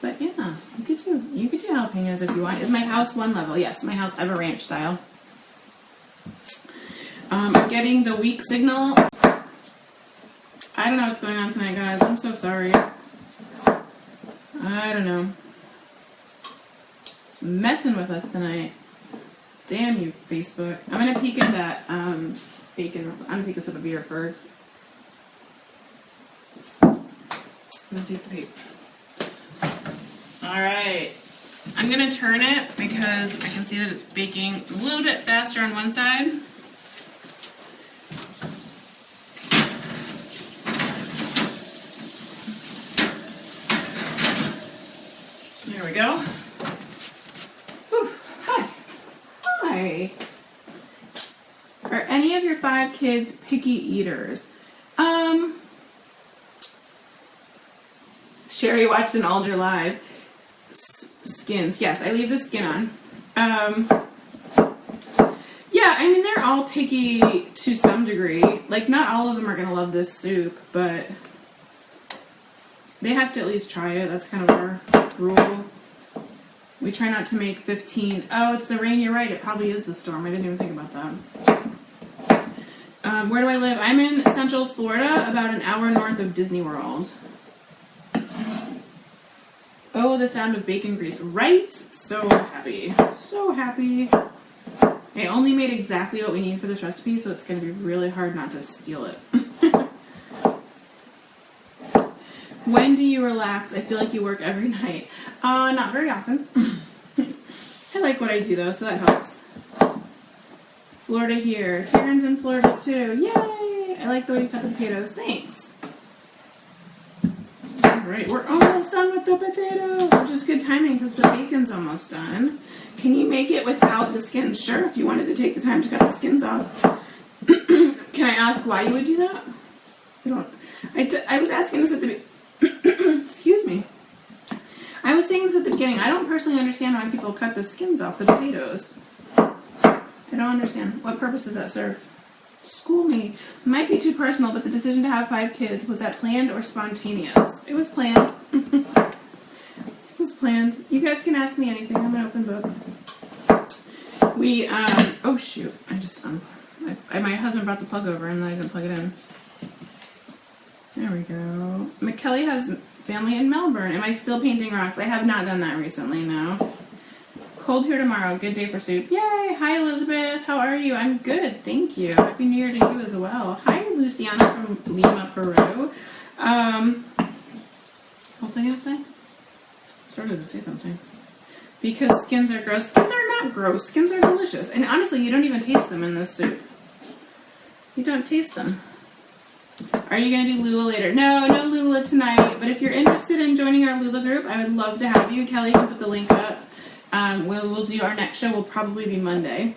But yeah, you could do jalapenos if you want. Is my house one level? Yes, my house, I have a ranch style. I'm getting the weak signal. I don't know what's going on tonight, guys. I'm so sorry. I don't know. It's messing with us tonight. Damn you, Facebook. I'm going to peek at that bacon. I'm going to take a sip of beer first. I'm going to take the peek. Alright. I'm going to turn it because I can see that it's baking a little bit faster on one side. There we go. Whew. Hi. Hi. Are any of your 5 kids picky eaters? Sherry watched an Alder live. Skins. Yes, I leave the skin on. Yeah, I mean, they're all picky to some degree. Like, not all of them are going to love this soup, but they have to at least try it. That's kind of our rule. We try not to make 15. Oh, it's the rain. You're right. It probably is the storm. I didn't even think about that. Where do I live? I'm in Central Florida, about an hour north of Disney World. Oh, the sound of bacon grease. Right? So happy. So happy. I only made exactly what we need for this recipe, so it's going to be really hard not to steal it. When do you relax? I feel like you work every night. Not very often. I like what I do, though, so that helps. Florida here. Karen's in Florida, too. Yay! I like the way you cut the potatoes. Thanks. Alright, we're almost done with the potatoes, which is good timing because the bacon's almost done. Can you make it without the skins? Sure, if you wanted to take the time to cut the skins off. Can I ask why you would do that? I was asking this at the excuse me. I was saying this at the beginning. I don't personally understand why people cut the skins off the potatoes. I don't understand. What purpose does that serve? School me. Might be too personal, but the decision to have 5 kids, was that planned or spontaneous? It was planned. It was planned. You guys can ask me anything. I'm an open book. We, oh shoot. I just, my husband brought the plug over and then I didn't plug it in. There we go. McKelly has family in Melbourne. Am I still painting rocks? I have not done that recently, no. Cold here tomorrow. Good day for soup. Yay! Hi, Elizabeth. How are you? I'm good. Thank you. Happy New Year to you as well. Hi, Luciana from Lima, Peru. What was I going to say? Started to say something. Because skins are gross. Skins are not gross. Skins are delicious. And honestly, you don't even taste them in this soup. You don't taste them. Are you going to do Lula later? No Lula tonight. But if you're interested in joining our Lula group, I would love to have you. Kelly can put the link up. We'll do our next show. Will probably be Monday.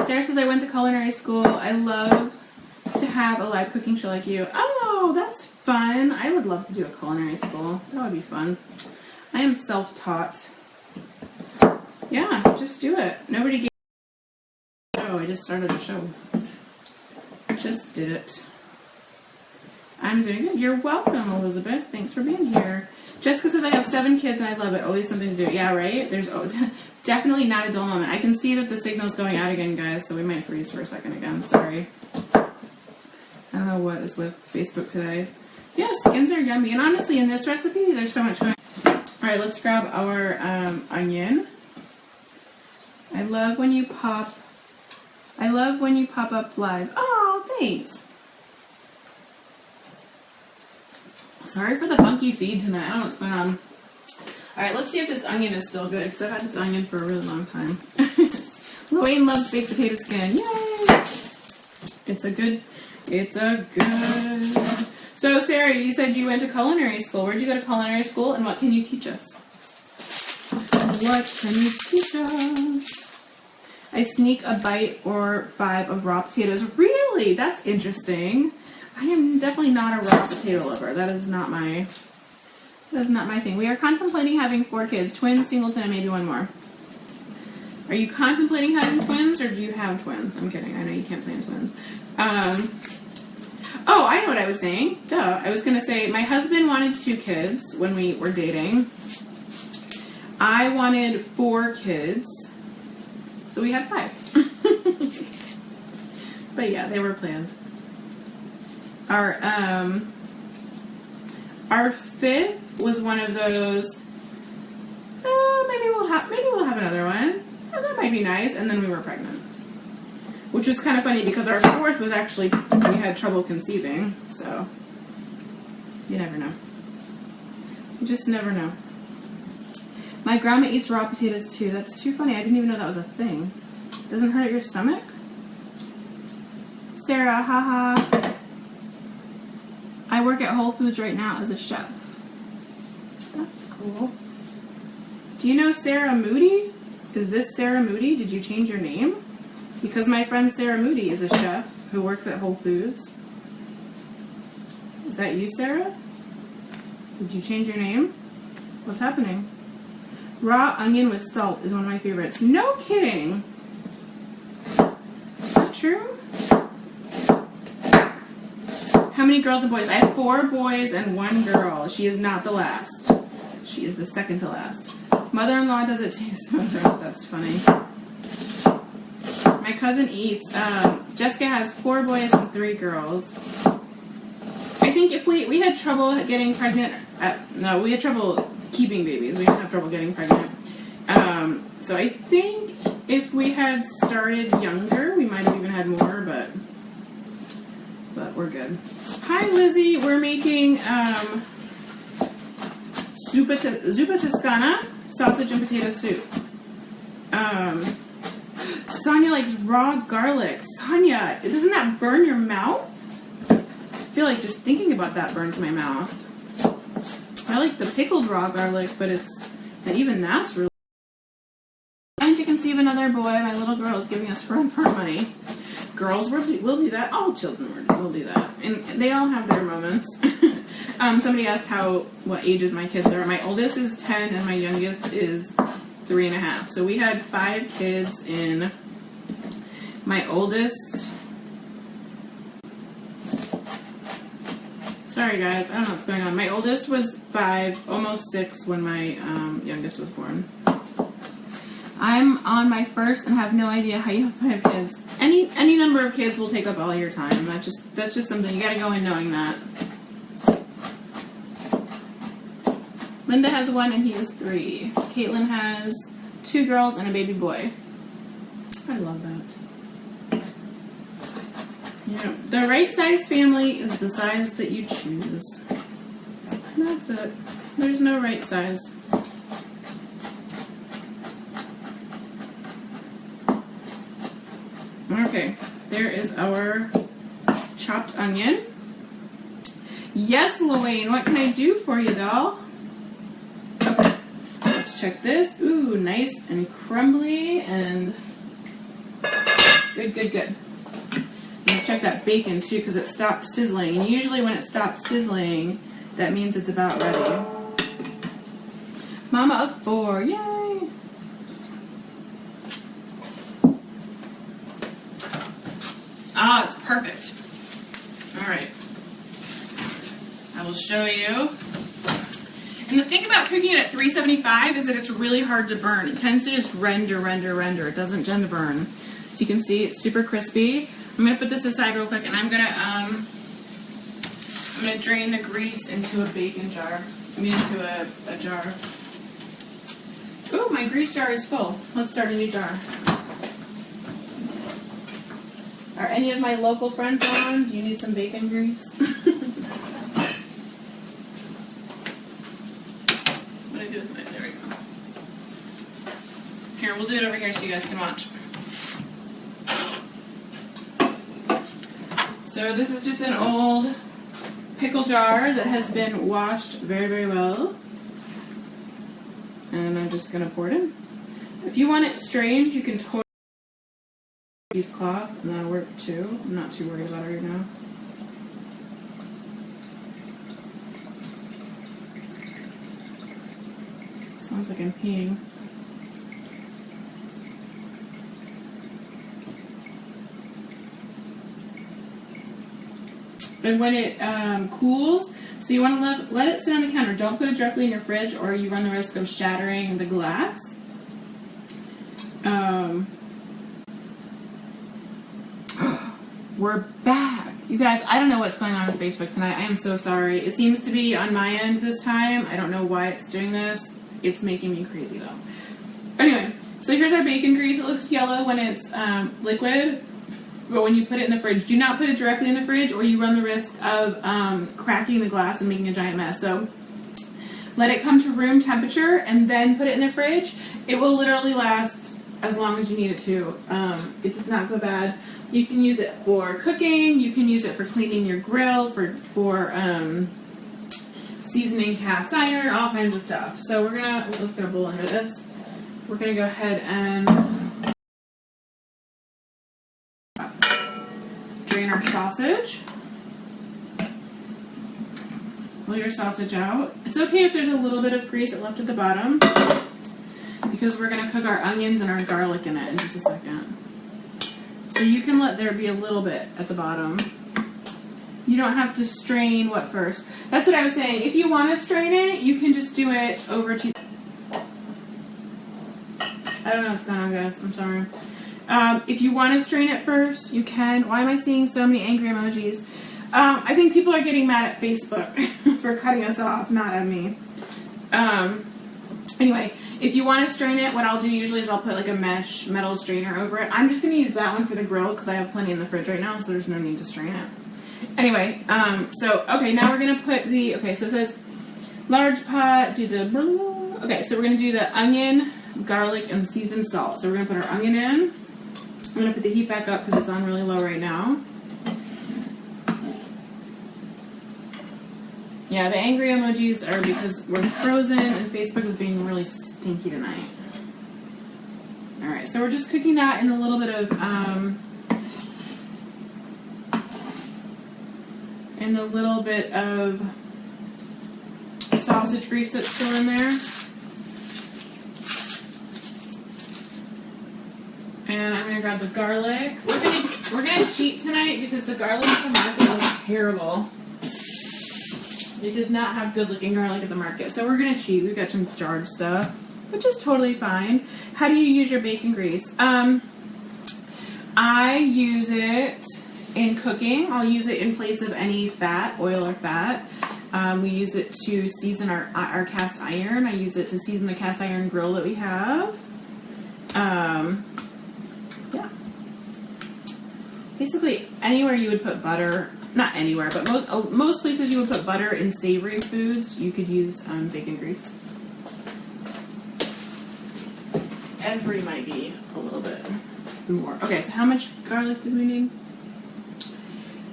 Sarah says, I went to culinary school. I love to have a live cooking show like you. Oh, that's fun. I would love to do a culinary school. That would be fun. I am self-taught. Yeah, just do it. Nobody gave me a show. I just started a show. Just did it. I'm doing good. You're welcome, Elizabeth. Thanks for being here. Jessica says, I have 7 kids and I love it. Always something to do. Yeah, right? There's definitely not a dull moment. I can see that the signal's going out again, guys, so we might freeze for a second again. Sorry. I don't know what is with Facebook today. Yeah, skins are yummy. And honestly, in this recipe, there's so much going on. All right, let's grab our onion. I love when you pop up live. Oh, thanks. Sorry for the funky feed tonight. I don't know what's going on. Alright, let's see if this onion is still good, because I've had this onion for a really long time. Lorraine loves baked potato skin. Yay! It's a good... So, Sarah, you said you went to culinary school. Where'd you go to culinary school, and what can you teach us? What can you teach us? I sneak a bite or 5 of raw potatoes. Really? That's interesting. I am definitely not a raw potato lover. That is not my thing. We are contemplating having 4 kids, twins, singleton, and maybe 1 more. Are you contemplating having twins, or do you have twins? I'm kidding. I know you can't plan twins. Oh, I know what I was saying. Duh. I was going to say my husband wanted 2 kids when we were dating. I wanted 4 kids, so we had 5. But yeah, they were planned. Our 5th was one of those. Maybe we'll have another one. Oh, that might be nice. And then we were pregnant, which was kind of funny because our 4th was actually we had trouble conceiving. So you never know. You just never know. My grandma eats raw potatoes too. That's too funny. I didn't even know that was a thing. Doesn't hurt your stomach? Sarah, haha. I work at Whole Foods right now as a chef. That's cool. Do you know Sarah Moody? Is this Sarah Moody? Did you change your name? Because my friend Sarah Moody is a chef who works at Whole Foods. Is that you, Sarah? Did you change your name? What's happening? Raw onion with salt is one of my favorites. No kidding. Is that true? How many girls and boys? I have 4 boys and 1 girl. She is not the last. She is the second to last. Mother-in-law does it too, so gross. That's funny. My cousin eats. Jessica has 4 boys and 3 girls. I think if we had trouble getting pregnant. No, we had trouble keeping babies. We didn't have trouble getting pregnant. So I think if we had started younger, we might have even had more, but we're good. Hi, Lizzie. We're making Zuppa Toscana sausage and potato soup. Sonia likes raw garlic. Sonia, doesn't that burn your mouth? I feel like just thinking about that burns my mouth. I like the pickled raw garlic, but even that's really. Trying to conceive another boy. My little girl is giving us run for our money. Girls will do that. All children will do that, and they all have their moments. Somebody asked what ages my kids are. My oldest is 10, and my youngest is 3.5. So we had 5 kids in my oldest. Sorry guys, I don't know what's going on. My oldest was 5, almost 6 when my youngest was born. I'm on my first and have no idea how you have 5 kids. Any number of kids will take up all your time. That's just something you gotta go in knowing that. Linda has 1 and he is 3. Caitlin has 2 girls and a baby boy. I love that. Yeah, the right size family is the size that you choose. And that's it. There's no right size. Okay, there is our chopped onion. Yes, Luane, what can I do for you, doll? Okay, let's check this. Ooh, nice and crumbly and good. I'm gonna check that bacon too because it stopped sizzling. And usually when it stops sizzling, that means it's about ready. Mama of 4, yay! Ah, it's perfect. All right. I will show you. And the thing about cooking it at 375 is that it's really hard to burn. It tends to just render. It doesn't tend to burn. So you can see it's super crispy. I'm gonna put this aside real quick, and I'm gonna drain the grease into a baking jar. Into a jar. Oh, my grease jar is full. Let's start a new jar. Are any of my local friends on? Do you need some bacon grease? What do I do with it? There we go. Here, we'll do it over here so you guys can watch. So this is just an old pickle jar that has been washed very, very well. And I'm just going to pour it in. If you want it strained, you can totally use cloth, and that'll work too. I'm not too worried about it right now. Sounds like I'm peeing. And when it cools, so you want to let it sit on the counter. Don't put it directly in your fridge or you run the risk of shattering the glass. We're back. You guys, I don't know what's going on with Facebook tonight. I am so sorry. It seems to be on my end this time. I don't know why it's doing this. It's making me crazy though. Anyway, so here's our bacon grease. It looks yellow when it's liquid. But when you put it in the fridge, do not put it directly in the fridge or you run the risk of cracking the glass and making a giant mess. So let it come to room temperature and then put it in the fridge. It will literally last as long as you need it to. It does not go bad. You can use it for cooking. You can use it for cleaning your grill, for seasoning cast iron, all kinds of stuff. So let's get a bowl under this. We're going to go ahead and drain our sausage. Pull your sausage out. It's okay if there's a little bit of grease left at the bottom because we're going to cook our onions and our garlic in it in just a second. So you can let there be a little bit at the bottom. You don't have to strain what first. That's what I was saying. If you want to strain it, you can just do it over cheese. I don't know what's going on, guys. I'm sorry. If you want to strain it first, you can. Why am I seeing so many angry emojis? I think people are getting mad at Facebook for cutting us off, not at me. Anyway, if you want to strain it, what I'll do usually is I'll put like a mesh metal strainer over it. I'm just going to use that one for the grill because I have plenty in the fridge right now, so there's no need to strain it. Anyway, okay, now we're going to put so it says large pot, okay, so we're going to do the onion, garlic, and seasoned salt. So we're going to put our onion in. I'm going to put the heat back up because it's on really low right now. Yeah, the angry emojis are because we're frozen and Facebook is being really stinky tonight. Alright, so we're just cooking that in a little bit of, sausage grease that's still in there. And I'm gonna grab the garlic. We're gonna cheat tonight because the garlic at the market was terrible. They did not have good looking garlic at the market. So we're gonna cheat. We've got some jarred stuff, which is totally fine. How do you use your bacon grease? I use it in cooking. I'll use it in place of any fat, oil or fat. We use it to season our cast iron. I use it to season the cast iron grill that we have. Yeah. Basically, anywhere you would put butter, not anywhere, but most places you would put butter in savory foods, you could use bacon grease. Every might be a little bit more. Okay, so how much garlic did we need?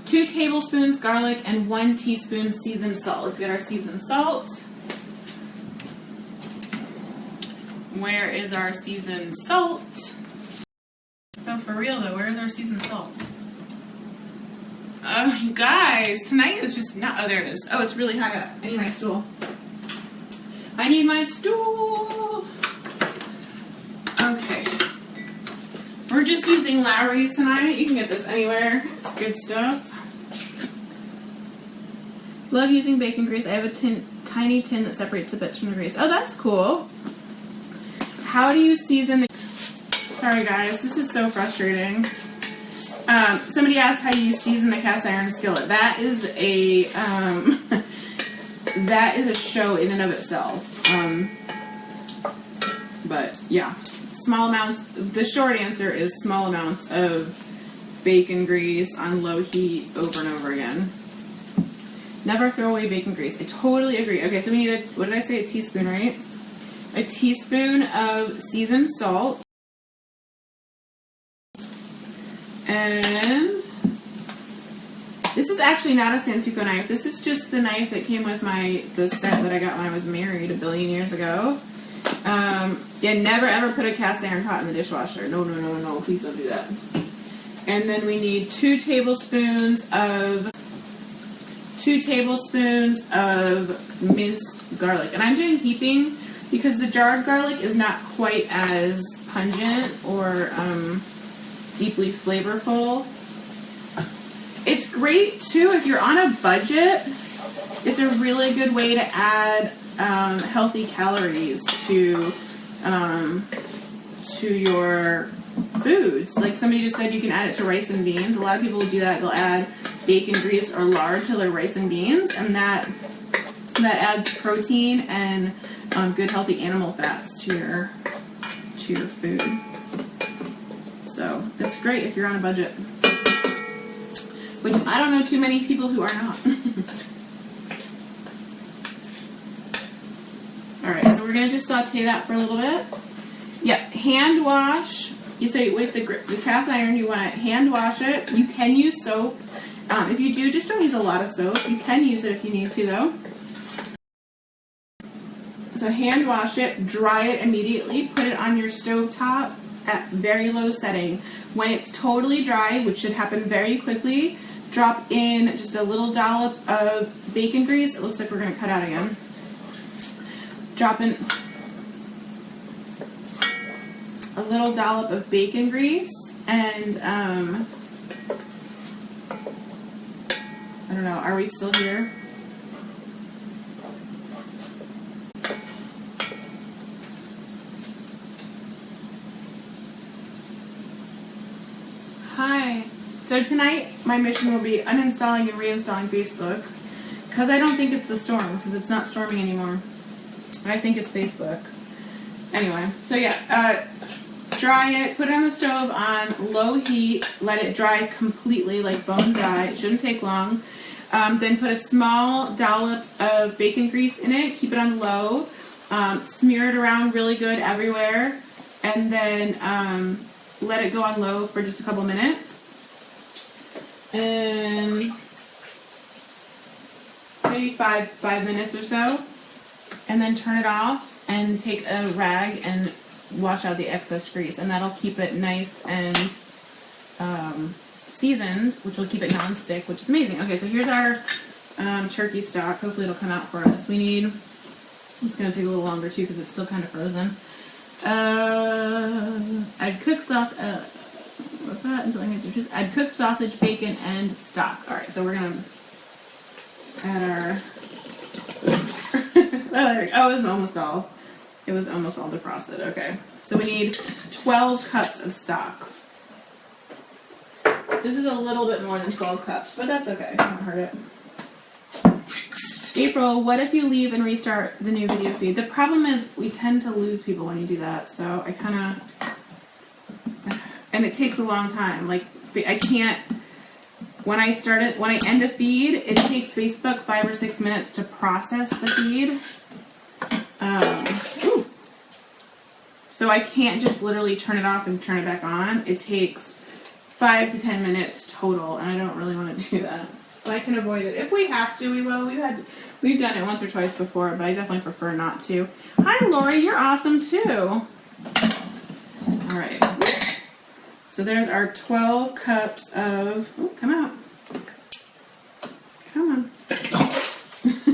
2 tablespoons garlic and 1 teaspoon seasoned salt. Let's get our seasoned salt. Where is our seasoned salt? Oh, for real though, where is our seasoned salt? Oh, you guys, tonight is just not, oh, there it is. Oh, it's really high up. I need my stool. I need my stool. Okay. We're just using Lowry's tonight. You can get this anywhere. It's good stuff. Love using bacon grease. I have a tiny tin that separates the bits from the grease. Oh, that's cool. How do you season the... Sorry, guys. This is so frustrating. Somebody asked how you season the cast iron skillet. That is a that is a show in and of itself. But yeah, small amounts. The short answer is small amounts of bacon grease on low heat over and over again. Never throw away bacon grease. I totally agree. Okay, so we need what did I say? A teaspoon, right? A teaspoon of seasoned salt. And this is actually not a Santoku knife. This is just the knife that came with the set that I got when I was married a billion years ago. Yeah, never ever put a cast iron pot in the dishwasher. No, please don't do that. And then we need 2 tablespoons of minced garlic. And I'm doing heaping because the jarred garlic is not quite as pungent or deeply flavorful. It's great too if you're on a budget. It's a really good way to add healthy calories to your foods. Like somebody just said, you can add it to rice and beans. A lot of people will do that. They'll add bacon grease or lard to their rice and beans, and that adds protein and good healthy animal fats to your food. So it's great if you're on a budget, which I don't know too many people who are not. All right, so we're gonna just saute that for a little bit. Yep, hand wash. You say with the cast iron, you want to hand wash it. You can use soap. If you do, just don't use a lot of soap. You can use it if you need to, though. So hand wash it, dry it immediately, put it on your stove top at very low setting. When it's totally dry, which should happen very quickly, drop in just a little dollop of bacon grease. It looks like we're going to cut out again. Drop in a little dollop of bacon grease and I don't know, are we still here? Hi. So tonight my mission will be uninstalling and reinstalling Facebook because I don't think it's the storm, because it's not storming anymore. I think it's Facebook. Anyway, so yeah, dry it, put it on the stove on low heat, let it dry completely, like bone dry. It shouldn't take long. Then put a small dollop of bacon grease in it, keep it on low, smear it around really good everywhere, and then let it go on low for just a couple minutes. And maybe five minutes or so. And then turn it off and take a rag and wash out the excess grease, and that'll keep it nice and seasoned, which will keep it non-stick, which is amazing. Okay, so here's our turkey stock. Hopefully it'll come out for us. We need, it's going to take a little longer too because it's still kind of frozen. I'd cook I'd cooked sausage, bacon, and stock. All right, so we're going to add our oh, it was almost all defrosted. Okay, so we need 12 cups of stock. This is a little bit more than 12 cups, but that's okay. I won't hurt it. April, what if you leave and restart the new video feed? The problem is we tend to lose people when you do that, so I kind of, and it takes a long time. Like, I can't, when I end a feed, it takes Facebook 5 or 6 minutes to process the feed. So I can't just literally turn it off and turn it back on. It takes 5 to 10 minutes total, and I don't really want to do that. But I can avoid it. If we have to, we will. We've done it once or twice before, but I definitely prefer not to. Hi, Lori. You're awesome, too. All right. So there's our 12 cups of... Oh, come out. Come on.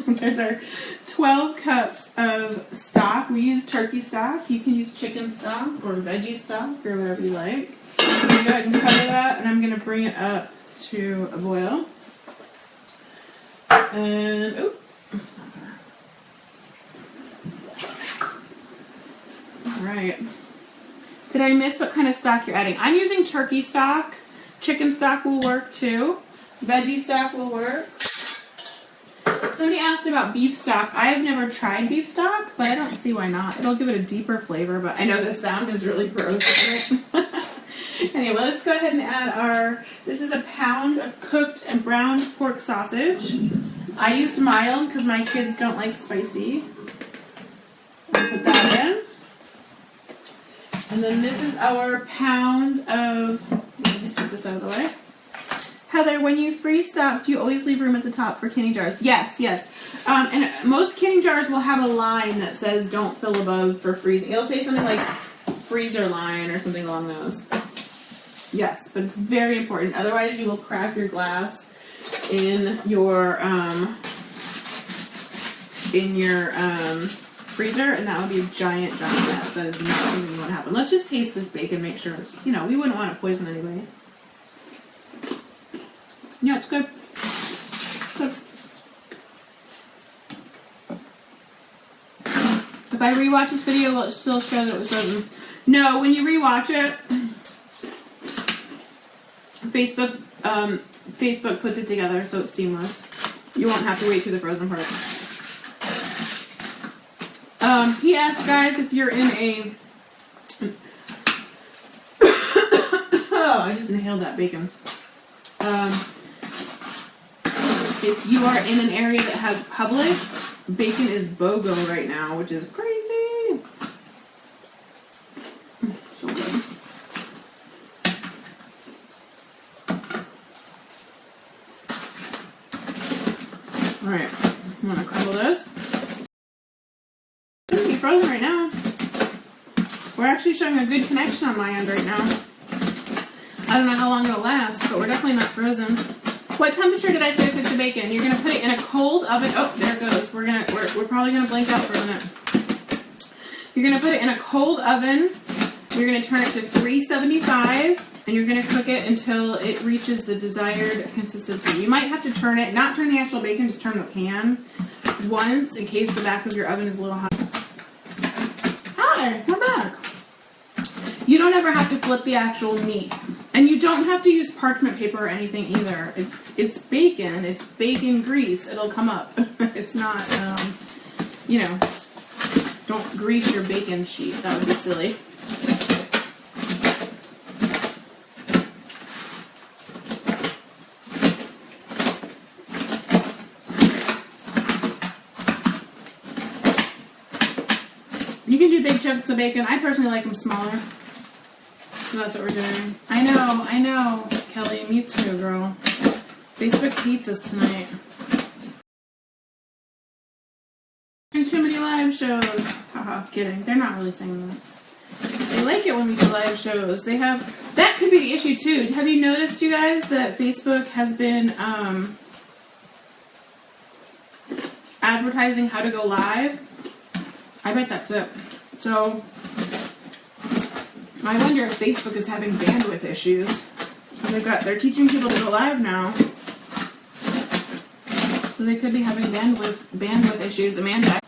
There's our 12 cups of stock. We use turkey stock. You can use chicken stock or veggie stock or whatever you like. I'm going to go ahead and cover that, and I'm going to bring it up to a boil. And, oh, that's not better. All right. Did I miss what kind of stock you're adding? I'm using turkey stock. Chicken stock will work too. Veggie stock will work. Somebody asked about beef stock. I have never tried beef stock, but I don't see why not. It'll give it a deeper flavor, but I know the sound is really gross. Anyway, let's go ahead and add this is a pound of cooked and browned pork sausage. I used mild because my kids don't like spicy. I'll put that in. And then this is our pound of, let's get this out of the way. Heather, when you freeze stock, do you always leave room at the top for canning jars? Yes, yes. And most canning jars will have a line that says don't fill above for freezing. It'll say something like freezer line or something along those. Yes, but it's very important. Otherwise, you will crack your glass in your freezer, and that would be a giant mess. That is not something you want to happen. Let's just taste this bacon, make sure it's, we wouldn't want to poison anybody. Yeah, it's good. Good. If I rewatch this video, will it still show that it was frozen? No, when you rewatch it, Facebook puts it together so it's seamless. You won't have to wait through the frozen part. He asked, guys, if you're in a... Oh, I just inhaled that bacon. If you are in an area that has Publix, bacon is BOGO right now, which is crazy. So good. Alright, I'm gonna crumble this. It's gonna be frozen right now. We're actually showing a good connection on my end right now. I don't know how long it'll last, but we're definitely not frozen. What temperature did I say to cook the bacon? You're gonna put it in a cold oven. Oh, there it goes. We're probably gonna blink out for a minute. You're gonna put it in a cold oven. You're gonna turn it to 375, and you're gonna cook it until it reaches the desired consistency. You might have to turn it, not turn the actual bacon, just turn the pan once in case the back of your oven is a little hot. Hi, we're back. You don't ever have to flip the actual meat. And you don't have to use parchment paper or anything either. It's bacon. It's bacon grease. It'll come up. It's not, you know, don't grease your bacon sheet. That would be silly. You can do big chunks of bacon. I personally like them smaller. So that's what we're doing. I know, Kelly. Me too, girl. Facebook hates us tonight. Too many live shows. Haha, kidding. They're not really saying that. They like it when we do live shows. They have... That could be the issue, too. Have you noticed, you guys, that Facebook has been advertising how to go live? I bet that's it. So... I wonder if Facebook is having bandwidth issues. They're teaching people to go live now. So they could be having bandwidth issues. Amanda,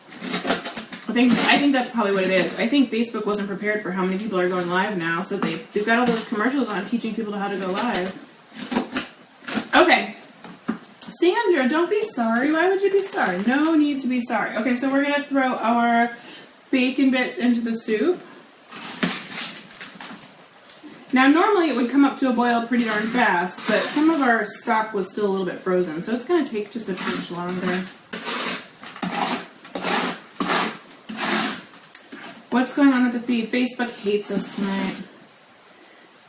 I think that's probably what it is. I think Facebook wasn't prepared for how many people are going live now, so they've got all those commercials on teaching people how to go live. Okay. Sandra, don't be sorry. Why would you be sorry? No need to be sorry. Okay, so we're gonna throw our bacon bits into the soup. Now, normally it would come up to a boil pretty darn fast, but some of our stock was still a little bit frozen, so it's going to take just a pinch longer. What's going on with the feed? Facebook hates us tonight.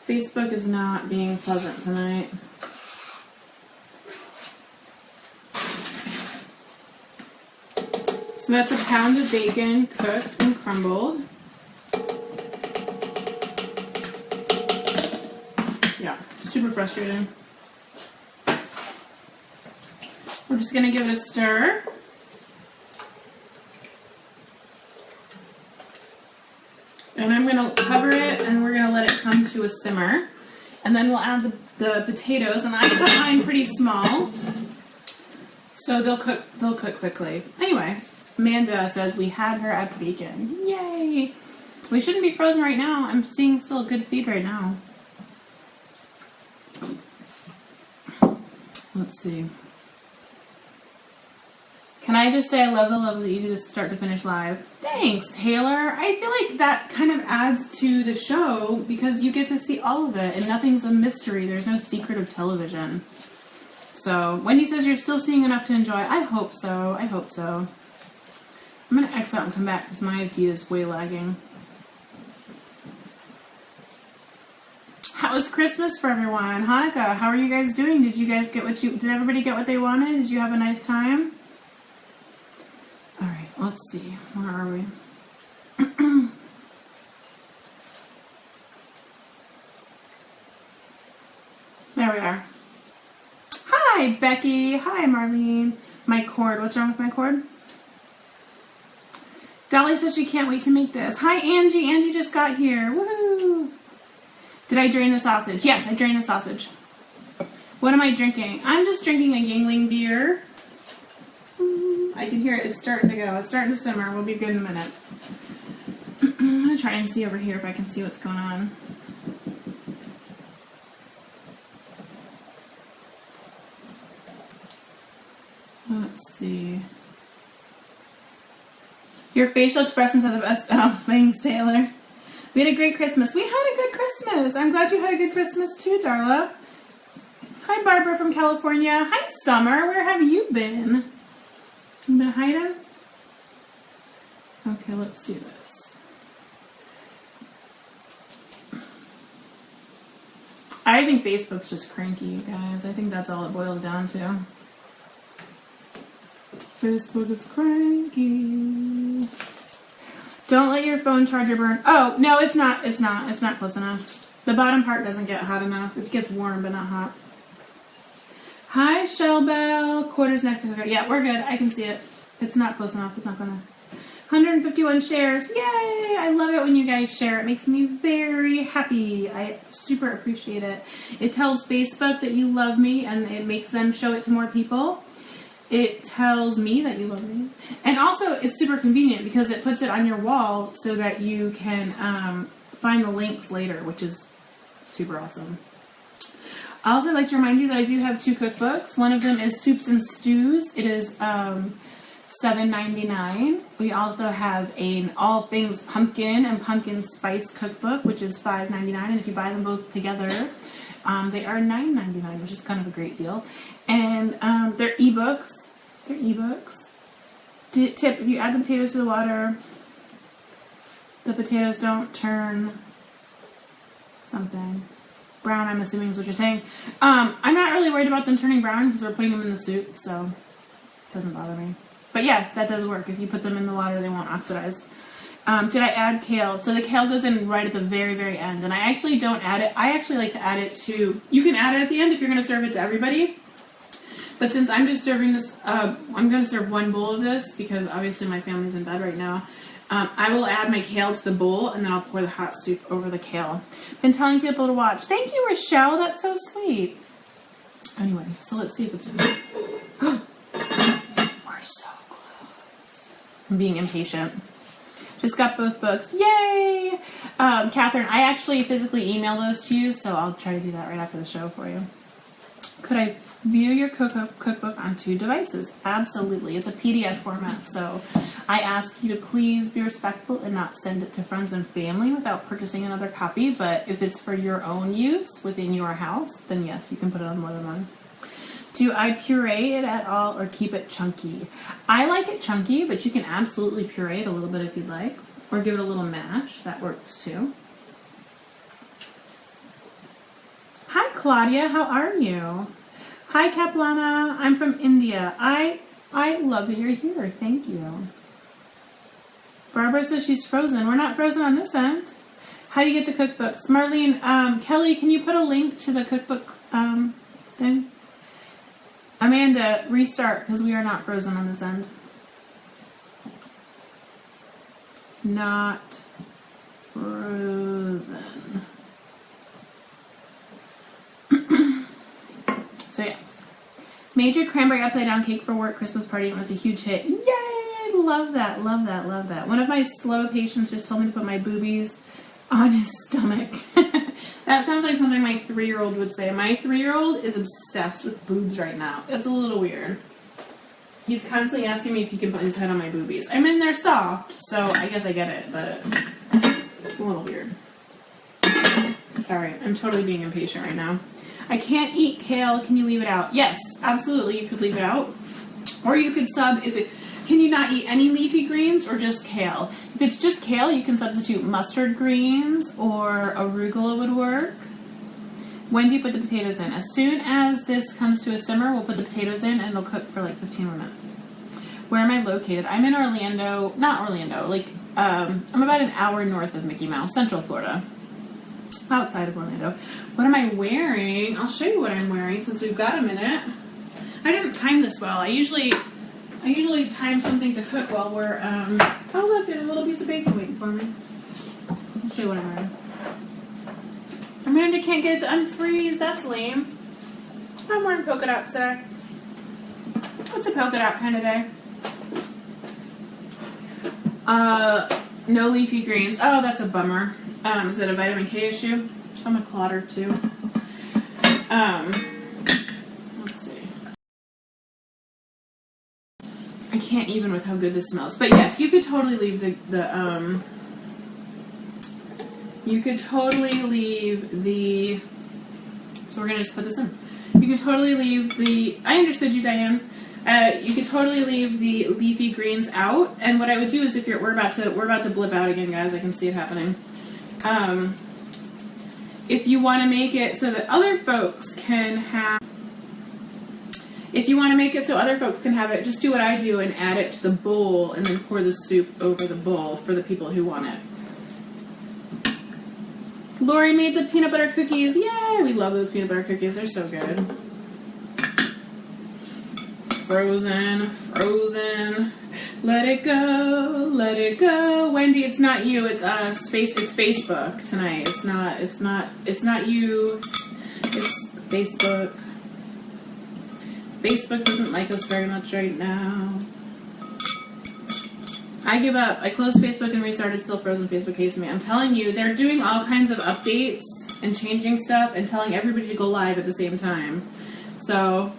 Facebook is not being pleasant tonight. So that's a pound of bacon cooked and crumbled. Super frustrating. We're just going to give it a stir. And I'm going to cover it and we're going to let it come to a simmer. And then we'll add the potatoes. And I cut mine pretty small, so they'll cook quickly. Anyway, Amanda says we had her at bacon. Yay! We shouldn't be frozen right now. I'm seeing still a good feed right now. Let's see. Can I just say I love that you do this start to finish live? Thanks, Taylor. I feel like that kind of adds to the show because you get to see all of it and nothing's a mystery. There's no secret of television. So, Wendy says you're still seeing enough to enjoy. I hope so. I hope so. I'm going to X out and come back because my feed is way lagging. How was Christmas for everyone? Hanukkah, how are you guys doing? Did you guys get did everybody get what they wanted? Did you have a nice time? Alright, let's see. Where are we? There we are. Hi, Becky. Hi, Marlene. My cord. What's wrong with my cord? Dolly says she can't wait to make this. Hi, Angie. Angie just got here. Woohoo! Did I drain the sausage? Yes, I drained the sausage. What am I drinking? I'm just drinking a Yingling beer. I can hear it. It's starting to go. It's starting to simmer. We'll be good in a minute. I'm going to try and see over here if I can see what's going on. Let's see. Your facial expressions are the best. Oh, thanks, Taylor. We had a great Christmas. We had a good Christmas. I'm glad you had a good Christmas too, Darla. Hi, Barbara from California. Hi, Summer. Where have you been? You been hiding? Okay, let's do this. I think Facebook's just cranky, you guys. I think that's all it boils down to. Facebook is cranky. Don't let your phone charger burn. Oh, no, it's not. It's not. It's not close enough. The bottom part doesn't get hot enough. It gets warm, but not hot. Hi, Shellbell. Quarters next to her. Yeah, we're good. I can see it. It's not close enough. It's not gonna. 151 shares. Yay! I love it when you guys share. It makes me very happy. I super appreciate it. It tells Facebook that you love me, and it makes them show it to more people. It tells me that you love me. And also, it's super convenient because it puts it on your wall so that you can find the links later, which is super awesome. I also like to remind you that I do have 2 cookbooks. One of them is Soups and Stews. It is $7.99. We also have an All Things Pumpkin and Pumpkin Spice cookbook, which is $5.99. And if you buy them both together, they are $9.99, which is kind of a great deal. And they're ebooks. They're ebooks. Tip, if you add the potatoes to the water, the potatoes don't turn something brown, I'm assuming is what you're saying. I'm not really worried about them turning brown because we're putting them in the soup, so it doesn't bother me. But yes, that does work. If you put them in the water, they won't oxidize. Did I add kale? So the kale goes in right at the very, very end. And I actually don't add it. I actually like to add it to... You can add it at the end if you're going to serve it to everybody. But since I'm just serving this... I'm going to serve one bowl of this because obviously my family's in bed right now. I will add my kale to the bowl and then I'll pour the hot soup over the kale. Been telling people to watch. Thank you, Rochelle. That's so sweet. Anyway, so let's see if it's in there. We're so close. I'm being impatient. Just got both books. Yay! Catherine, I actually physically email those to you, so I'll try to do that right after the show for you. Could I view your cookbook on 2 devices? Absolutely. It's a PDF format, so I ask you to please be respectful and not send it to friends and family without purchasing another copy, but if it's for your own use within your house, then yes, you can put it on more than one. Do I puree it at all or keep it chunky? I like it chunky, but you can absolutely puree it a little bit if you'd like. Or give it a little mash. That works too. Hi, Claudia. How are you? Hi, Kaplana. I'm from India. I love that you're here. Thank you. Barbara says she's frozen. We're not frozen on this end. How do you get the cookbooks? Marlene, Kelly, can you put a link to the cookbook thing? Amanda, restart, because we are not frozen on this end. Not frozen. So yeah. Made your cranberry upside down cake for work Christmas party. It was a huge hit. Yay! Love that, love that, love that. One of my slow patients just told me to put my boobies on his stomach. That sounds like something my 3-year-old would say. My 3-year-old is obsessed with boobs right now. It's a little weird. He's constantly asking me if he can put his head on my boobies. I mean, they're soft, so I guess I get it, but it's a little weird. Sorry, I'm totally being impatient right now. I can't eat kale. Can you leave it out? Yes, absolutely, you could leave it out. Or you could sub if it... Can you not eat any leafy greens or just kale? If it's just kale, you can substitute mustard greens or arugula would work. When do you put the potatoes in? As soon as this comes to a simmer, we'll put the potatoes in and it'll cook for like 15 more minutes. Where am I located? I'm in Orlando, not Orlando, like I'm about an hour north of Mickey Mouse, Central Florida. Outside of Orlando. What am I wearing? I'll show you what I'm wearing since we've got a minute. I didn't time this well. I usually time something to cook while we're, oh look, there's a little piece of bacon waiting for me. I'll show you what I'm wearing. Amanda can't get it to unfreeze. That's lame. I'm wearing polka dots today. It's a polka dot kind of day. No leafy greens. Oh, that's a bummer. Is it a vitamin K issue? I'm a clotter too. Let's see. I can't even with how good this smells. But yes, you could totally leave you could totally leave the, so we're going to just put this in. You can totally leave the, I understood you, Diane. You could totally leave the leafy greens out. And what I would do is if we're about to blip out again, guys. I can see it happening. If you want to make it so that other folks can have, it, just do what I do and add it to the bowl and then pour the soup over the bowl for the people who want it. Lori made the peanut butter cookies. Yay! We love those peanut butter cookies. They're so good. Frozen. Let it go. Wendy, it's not you, it's us. It's Facebook tonight. It's not you. It's Facebook. Facebook doesn't like us very much right now. I give up. I closed Facebook and restarted. Still frozen. Facebook hates me. I'm telling you, they're doing all kinds of updates and changing stuff and telling everybody to go live at the same time. So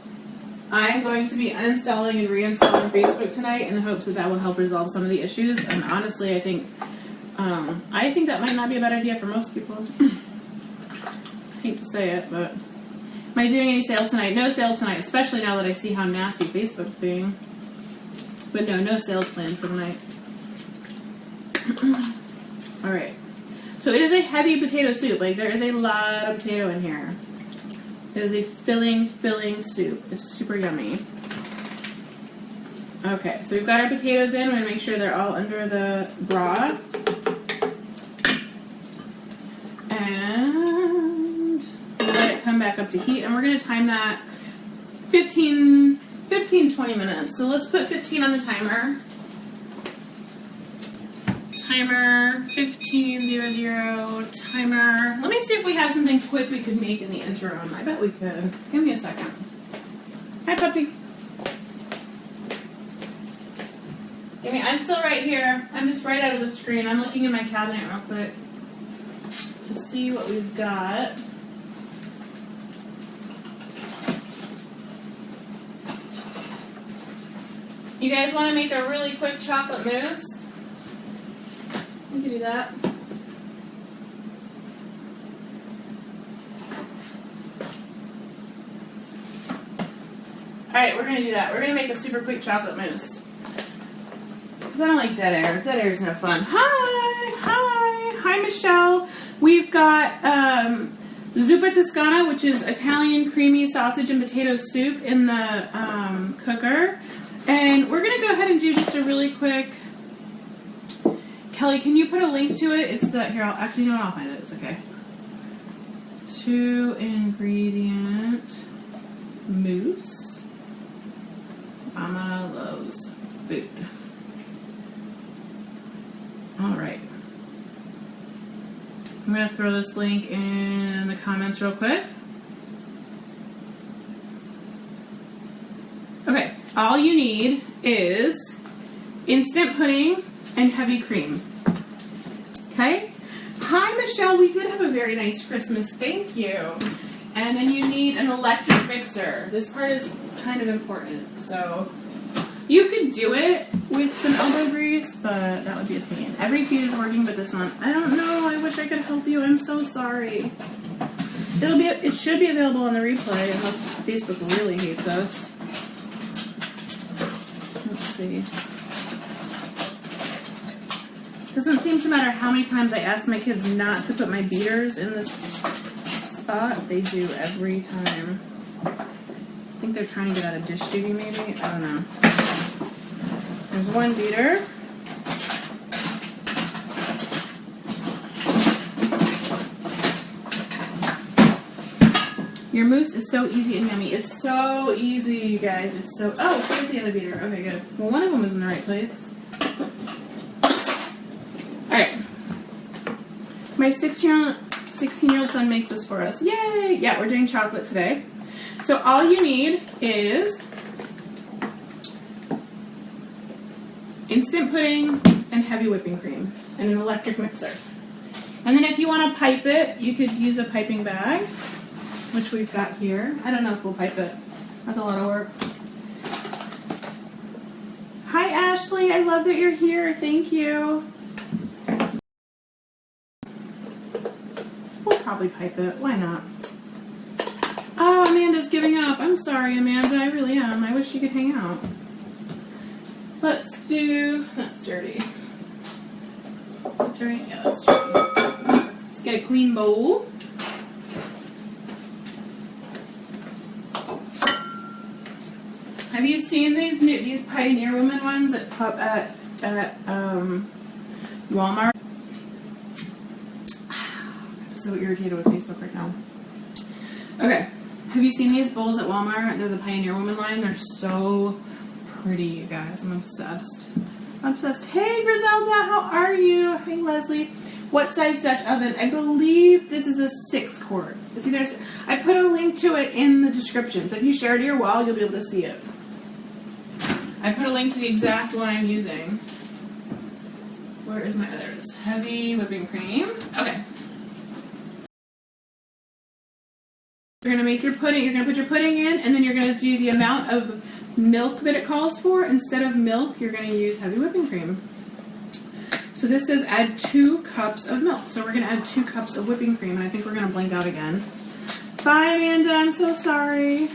I'm going to be uninstalling and reinstalling Facebook tonight in the hopes that will help resolve some of the issues. And honestly, I think that might not be a bad idea for most people. I hate to say it, but am I doing any sales tonight? No sales tonight, especially now that I see how nasty Facebook's being. But no sales planned for tonight. All right. So it is a heavy potato soup. Like, there is a lot of potato in here. It is a filling soup. It's super yummy. Okay, so we've got our potatoes in. We're going to make sure they're all under the broth. And let it come back up to heat. And we're going to time that 15, 20 minutes. So let's put 15 on the timer. Timer 15:00. Timer. Let me see if we have something quick we could make in the interim. I bet we could. Give me a second. Hi, puppy. I'm still right here. I'm just right out of the screen. I'm looking in my cabinet real quick to see what we've got. You guys want to make a really quick chocolate mousse? We can do that. Alright, we're going to do that. We're going to make a super quick chocolate mousse. Because I don't like dead air. Dead air is no fun. Hi, Michelle. We've got Zuppa Toscana, which is Italian creamy sausage and potato soup in the cooker. And we're going to go ahead and do just a really quick... Kelly, can you put a link to it? It's the... Here, I'll find it. It's okay. 2-ingredient mousse. Mama loves food. Alright. I'm going to throw this link in the comments real quick. Okay. All you need is instant pudding and heavy cream. Okay? Hi, Michelle. We did have a very nice Christmas. Thank you. And then you need an electric mixer. This part is kind of important. So you could do it with some elbow grease, but that would be a pain. Every feed is working, but this one, I don't know. I wish I could help you. I'm so sorry. It should be available on the replay unless Facebook really hates us. Let's see. Doesn't seem to matter how many times I ask my kids not to put my beaters in this spot. They do every time. I think they're trying to get out of dish duty, maybe. I don't know. There's one beater. Your mousse is so easy and yummy. It's so easy, you guys. It's so... Oh, where's the other beater? Okay, good. Well, one of them was in the right place. Alright. My 16-year-old son makes this for us. Yay! Yeah, we're doing chocolate today. So all you need is instant pudding and heavy whipping cream and an electric mixer. And then if you want to pipe it, you could use a piping bag, which we've got here. I don't know if we'll pipe it. That's a lot of work. Hi, Ashley. I love that you're here. Thank you. We'll probably pipe it. Why not? Oh, Amanda's giving up. I'm sorry, Amanda. I really am. I wish you could hang out. Let's do... That's dirty. Is it dirty? Yeah, that's dirty. Let's get a clean bowl. Have you seen these Pioneer Woman ones at Walmart? I'm so irritated with Facebook right now. Okay, have you seen these bowls at Walmart? They're the Pioneer Woman line. They're so pretty, you guys. I'm obsessed. I'm obsessed. Hey, Griselda, how are you? Hey, Leslie. What size Dutch oven? I believe this is a 6-quart. It's either. I put a link to it in the description, so if you share it to your wall, you'll be able to see it. I put a link to the exact one I'm using. Where is my other? There it is. Heavy whipping cream. Okay. You're gonna make your pudding. You're gonna put your pudding in, and then you're gonna do the amount of milk that it calls for. Instead of milk, you're gonna use heavy whipping cream. So this says add 2 cups of milk. So we're gonna add 2 cups of whipping cream, and I think we're gonna blink out again. Bye, Amanda. I'm so sorry.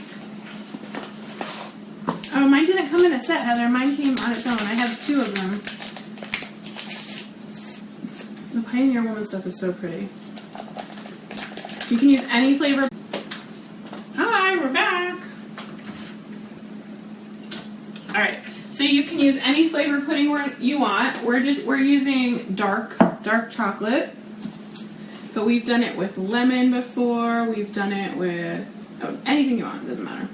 Oh, mine didn't come in a set, Heather. Mine came on its own. I have 2 of them. The Pioneer Woman stuff is so pretty. You can use any flavor. Hi, we're back. All right, so you can use any flavor pudding you want. We're using dark chocolate, but we've done it with lemon before. We've done it with anything you want. It doesn't matter.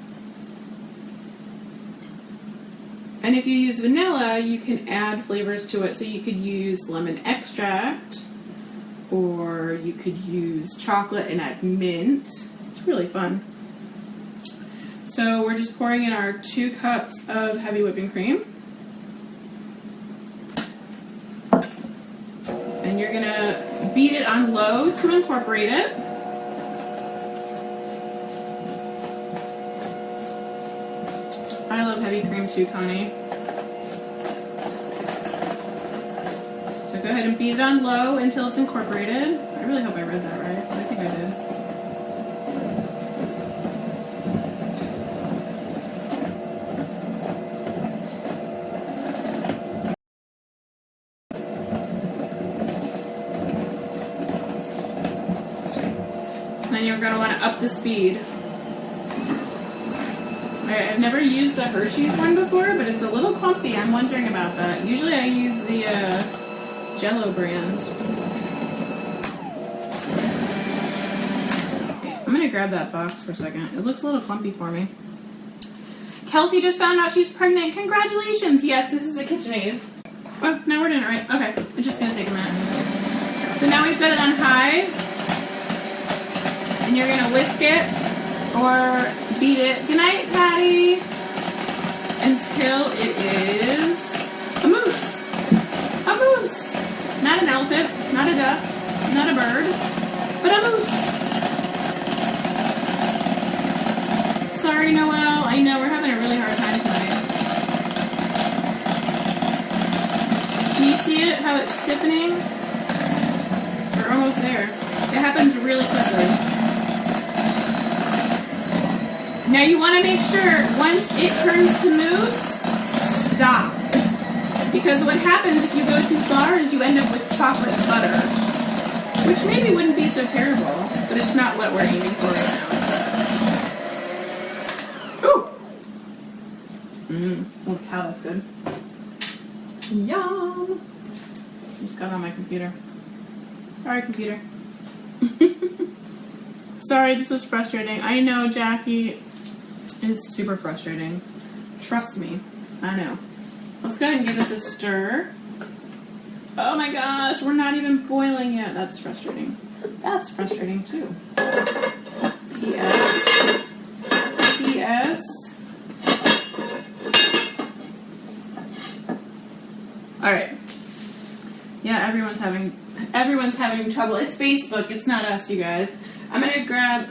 And if you use vanilla, you can add flavors to it. So you could use lemon extract, or you could use chocolate and add mint. It's really fun. So we're just pouring in our 2 cups of heavy whipping cream. And you're gonna beat it on low to incorporate it. I love heavy cream too, Connie. So go ahead and beat it on low until it's incorporated. I really hope I read that right. I think I did. Then you're going to want to up the speed. Alright, I've never used the Hershey's one before, but it's a little clumpy. I'm wondering about that. Usually I use the Jell-O brand. Okay, I'm going to grab that box for a second. It looks a little clumpy for me. Kelsey just found out she's pregnant. Congratulations! Yes, this is a KitchenAid. Oh, now we're doing it right. Okay, it's just going to take a minute. So now we've got it on high. And you're going to whisk it or beat it. Good night, Patty. Until it is a mousse. A mousse. Not an elephant, not a duck, not a bird, but a mousse. Sorry, Noelle. I know we're having a really hard time tonight. Can you see it? How it's stiffening? We're almost there. It happens really quickly. Now you want to make sure once it turns to mousse, stop. Because what happens if you go too far is you end up with chocolate butter, which maybe wouldn't be so terrible, but it's not what we're aiming for right now. Ooh! Oh cow, that's good. Yum! Just got on my computer. Sorry, computer. Sorry, this is frustrating. I know, Jackie. It's super frustrating. Trust me. I know. Let's go ahead and give this a stir. Oh my gosh, we're not even boiling yet. That's frustrating. That's frustrating too. P.S. All right. Yeah, everyone's having trouble. It's Facebook. It's not us, you guys. I'm gonna grab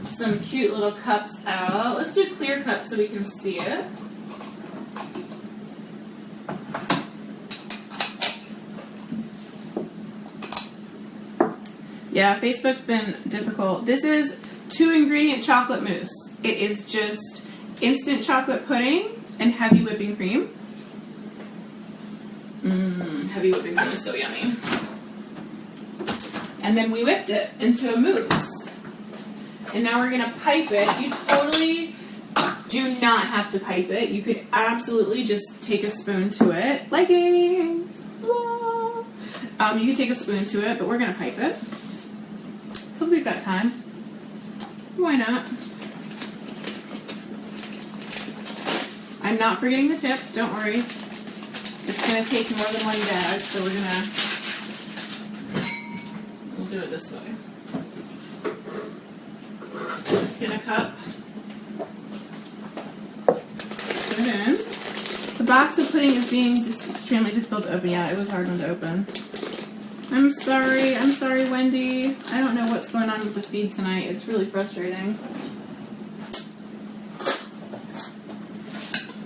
some cute little cups out. Let's do clear cups so we can see it. Yeah, Facebook's been difficult. This is 2-ingredient chocolate mousse. It is just instant chocolate pudding and heavy whipping cream. Heavy whipping cream is so yummy. And then we whipped it into a mousse. And now we're gonna pipe it. You totally do not have to pipe it. You could absolutely just take a spoon to it. Leggings! You can take a spoon to it, but we're gonna pipe it. Because we've got time. Why not? I'm not forgetting the tip, don't worry. It's going to take more than one bag, so we'll do it this way. Just get a cup. Put it in. The box of pudding is being just extremely difficult to open. Yeah, it was a hard one to open. I'm sorry, Wendy. I don't know what's going on with the feed tonight. It's really frustrating.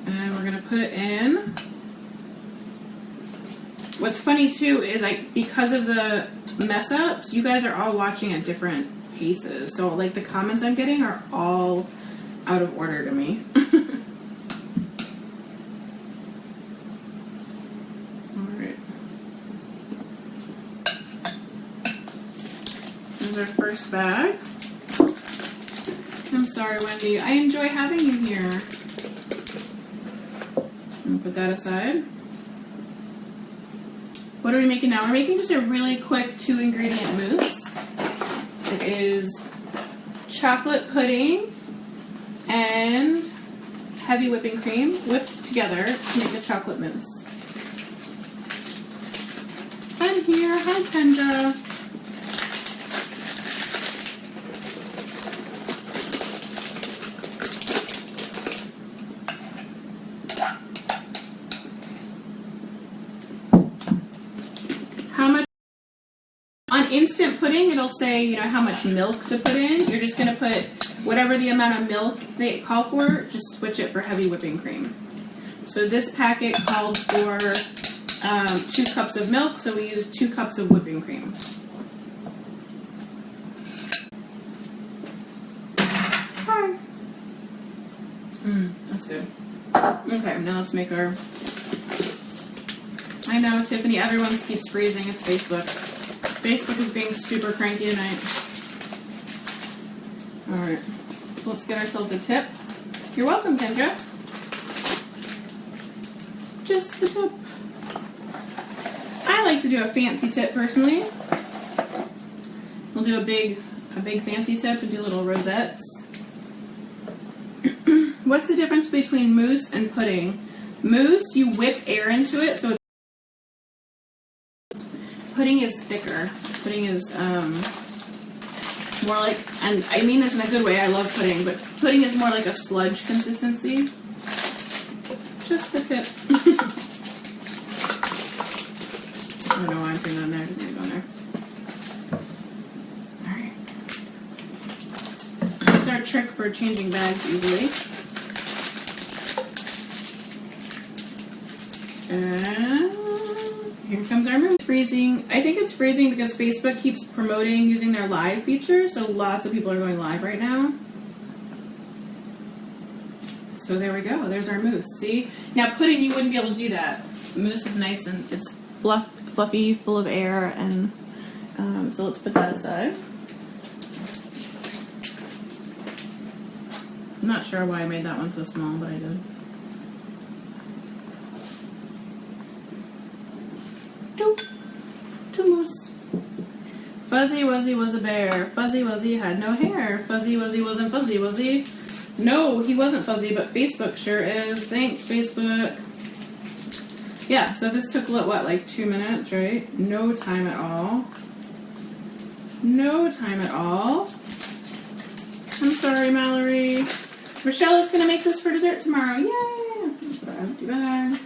And we're gonna put it in. What's funny too is because of the mess ups, you guys are all watching at different paces. So like the comments I'm getting are all out of order to me. Our first bag. I'm sorry, Wendy. I enjoy having you here. And put that aside. What are we making now? We're making just a really quick 2-ingredient mousse. It is chocolate pudding and heavy whipping cream whipped together to make the chocolate mousse. I'm here. Hi, Kendra. Instant pudding, it'll say, how much milk to put in. You're just going to put whatever the amount of milk they call for, just switch it for heavy whipping cream. So this packet called for 2 cups of milk, so we used 2 cups of whipping cream. Hi. That's good. Okay, now let's make our... I know, Tiffany, everyone keeps freezing. It's Facebook. Facebook is being super cranky tonight. Alright, so let's get ourselves a tip. You're welcome, Kendra. Just the tip. I like to do a fancy tip personally. We'll do a big fancy tip and do little rosettes. What's the difference between mousse and pudding? Mousse, you whip air into it, so it's pudding is thicker. Pudding is more like, and I mean this in a good way, I love pudding, but pudding is more like a sludge consistency. Just the tip. I don't know why I'm putting it on there, just gonna go in there. Alright. That's our trick for changing bags easily. And here comes our mousse. Freezing. I think it's freezing because Facebook keeps promoting using their live feature, so lots of people are going live right now. So there we go. There's our mousse. See? Now pudding, you wouldn't be able to do that. Mousse is nice and it's fluffy, full of air, and so let's put that aside. I'm not sure why I made that one so small, but I did. Two mousse. Fuzzy Wuzzy was a bear. Fuzzy Wuzzy had no hair. Fuzzy Wuzzy wasn't fuzzy, was he? No, he wasn't fuzzy, but Facebook sure is. Thanks, Facebook. Yeah, so this took, what, like 2 minutes, right? No time at all. No time at all. I'm sorry, Mallory. Rochelle is going to make this for dessert tomorrow. Yay! Put our empty bag.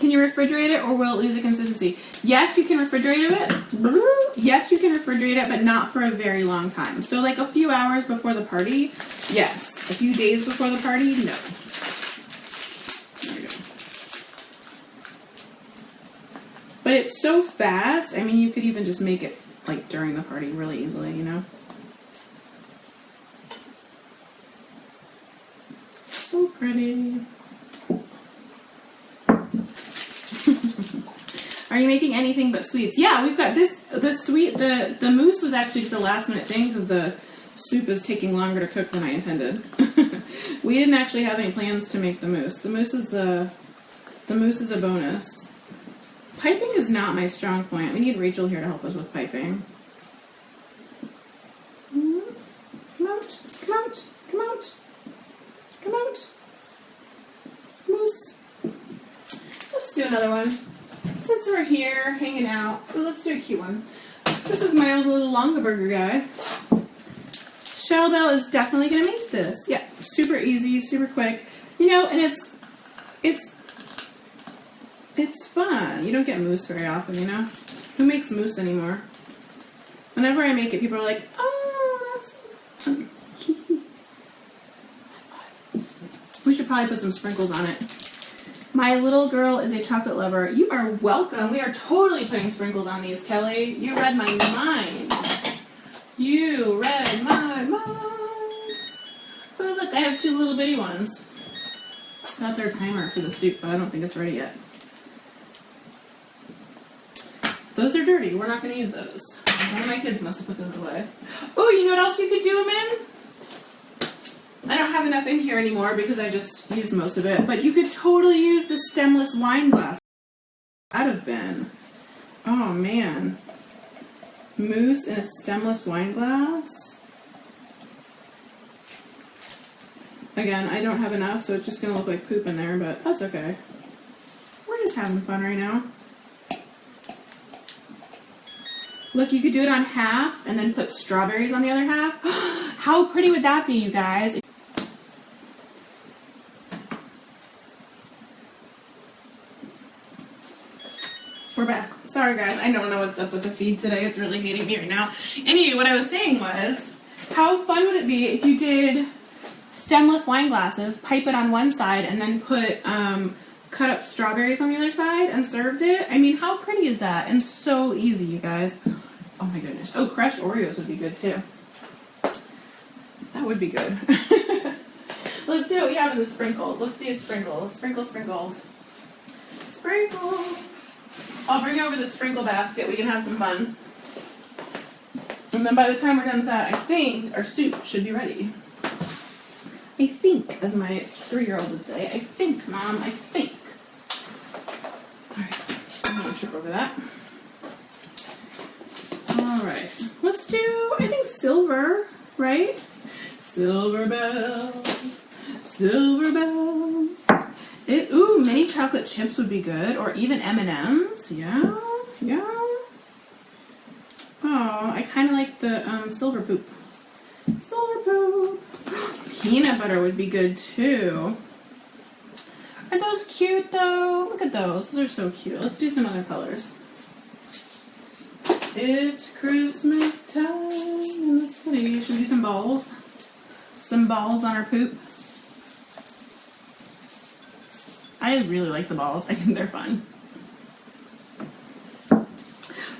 can you refrigerate it or will it lose its consistency? Yes, you can refrigerate it. Yes, you can refrigerate it, but not for a very long time. So like a few hours before the party, yes. A few days before the party, no. There we go. But it's so fast. I mean, you could even just make it like during the party really easily, you know? So pretty. Are you making anything but sweets? Yeah, we've got this. The mousse was actually just a last minute thing because the soup is taking longer to cook than I intended. We didn't actually have any plans to make the mousse. The mousse is a bonus. Piping is not my strong point. We need Rachel here to help us with piping. Come out, come out, come out, come out. Mousse. Let's do another one. Since we're here hanging out, let's do a cute one. This is my old little Longaburger guy. Shell Bell is definitely gonna make this. Yeah, super easy, super quick. You know, and it's fun. You don't get mousse very often, you know? Who makes mousse anymore? Whenever I make it, people are like, oh, that's so fun. We should probably put some sprinkles on it. My little girl is a chocolate lover. You are welcome. We are totally putting sprinkles on these, Kelly. You read my mind. You read my mind. Oh, look, I have 2 little bitty ones. That's our timer for the soup, but I don't think it's ready yet. Those are dirty. We're not going to use those. One of my kids must have put those away. Oh, you know what else you could do them in? I don't have enough in here anymore because I just used most of it. But you could totally use the stemless wine glass. Out of bin. Oh, man. Mousse in a stemless wine glass. Again, I don't have enough, so it's just going to look like poop in there, but that's okay. We're just having fun right now. Look, you could do it on half and then put strawberries on the other half. How pretty would that be, you guys? We're back. Sorry, guys. I don't know what's up with the feed today. It's really hating me right now. Anyway, what I was saying was, how fun would it be if you did stemless wine glasses, pipe it on one side, and then put cut up strawberries on the other side and served it? I mean, how pretty is that? And so easy, you guys. Oh my goodness. Oh, crushed Oreos would be good too. That would be good. Let's see what we have in the sprinkles. Let's see sprinkles. Sprinkles, sprinkles. Sprinkles. I'll bring over the sprinkle basket. We can have some fun. And then by the time we're done with that, I think our soup should be ready. I think, as my 3-year-old would say. I think, Mom, I think. Alright, I'm going to trip over that. Alright, let's do, I think, silver, right? Silver bells, silver bells. Ooh, mini chocolate chips would be good, or even M&Ms. Yeah, yeah. Oh, I kind of like the silver poop. Silver poop. Peanut butter would be good too. Are those cute though? Look at those. Those are so cute. Let's do some other colors. It's Christmas time in the city. Should we do some balls? Some balls on our poop. I really like the balls. I think they're fun.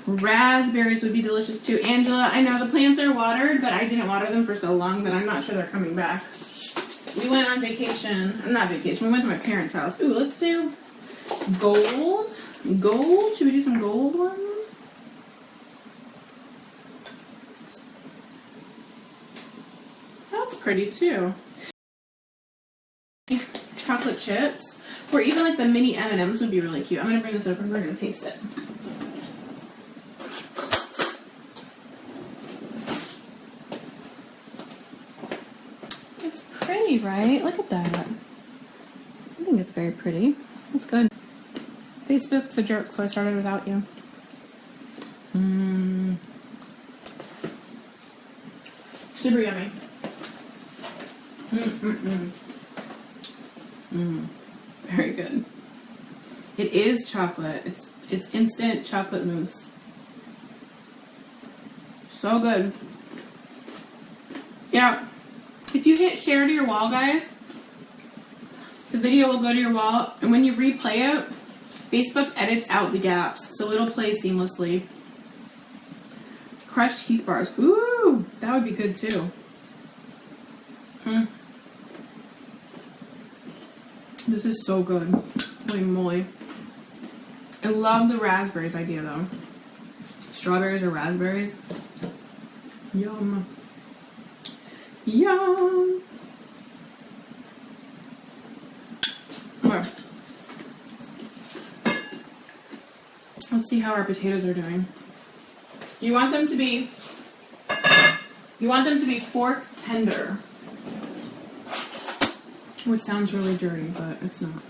Raspberries would be delicious too. Angela, I know the plants are watered, but I didn't water them for so long that I'm not sure they're coming back. We went on vacation. Not vacation. We went to my parents' house. Ooh, let's do gold. Gold? Should we do some gold ones? That's pretty too. Chocolate chips. Or even like the mini M&Ms would be really cute. I'm going to bring this over and we're going to taste it. It's pretty, right? Look at that. I think it's very pretty. It's good. Facebook's a jerk, so I started without you. Super yummy. Very good. It is chocolate. It's instant chocolate mousse. So good. Yeah. If you hit share to your wall, guys, the video will go to your wall, and when you replay it, Facebook edits out the gaps, so it'll play seamlessly. Crushed Heath bars. Ooh, that would be good too. This is so good. Holy moly. I love the raspberries idea though. Strawberries or raspberries. Yum. Yum. Okay. Let's see how our potatoes are doing. You want them to be fork tender. Which sounds really dirty, but it's not.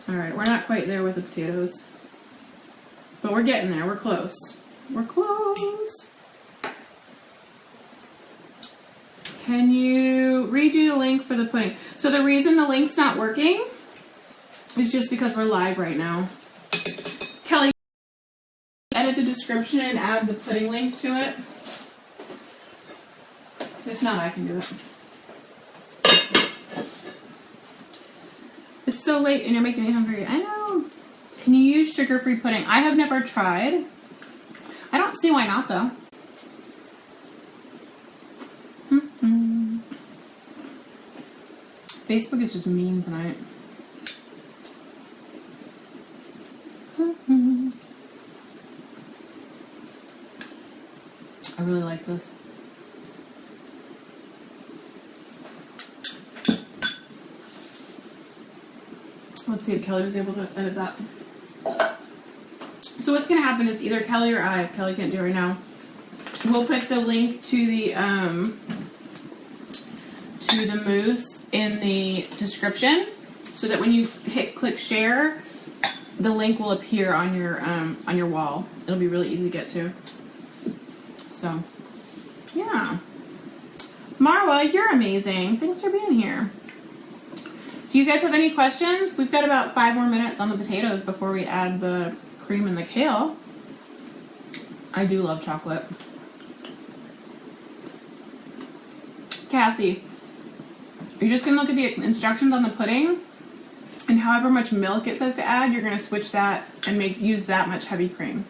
Alright, we're not quite there with the potatoes. But we're getting there. We're close. We're close. Can you redo the link for the pudding? So the reason the link's not working is just because we're live right now. Kelly, edit the description and add the pudding link to it. If not, I can do it. It's so late and you're making me hungry. I know. Can you use sugar-free pudding? I have never tried. I don't see why not, though. Facebook is just mean tonight. I really like this. Let's see if Kelly was able to edit that. So what's going to happen is either Kelly or I, if Kelly can't do it right now, we'll put the link to the mousse in the description so that when you click share, the link will appear on your wall. It'll be really easy to get to. So, yeah. Marwa, you're amazing. Thanks for being here. Do you guys have any questions? We've got about 5 more minutes on the potatoes before we add the cream and the kale. I do love chocolate. Cassie, you're just going to look at the instructions on the pudding, and however much milk it says to add, you're going to switch that and use that much heavy cream.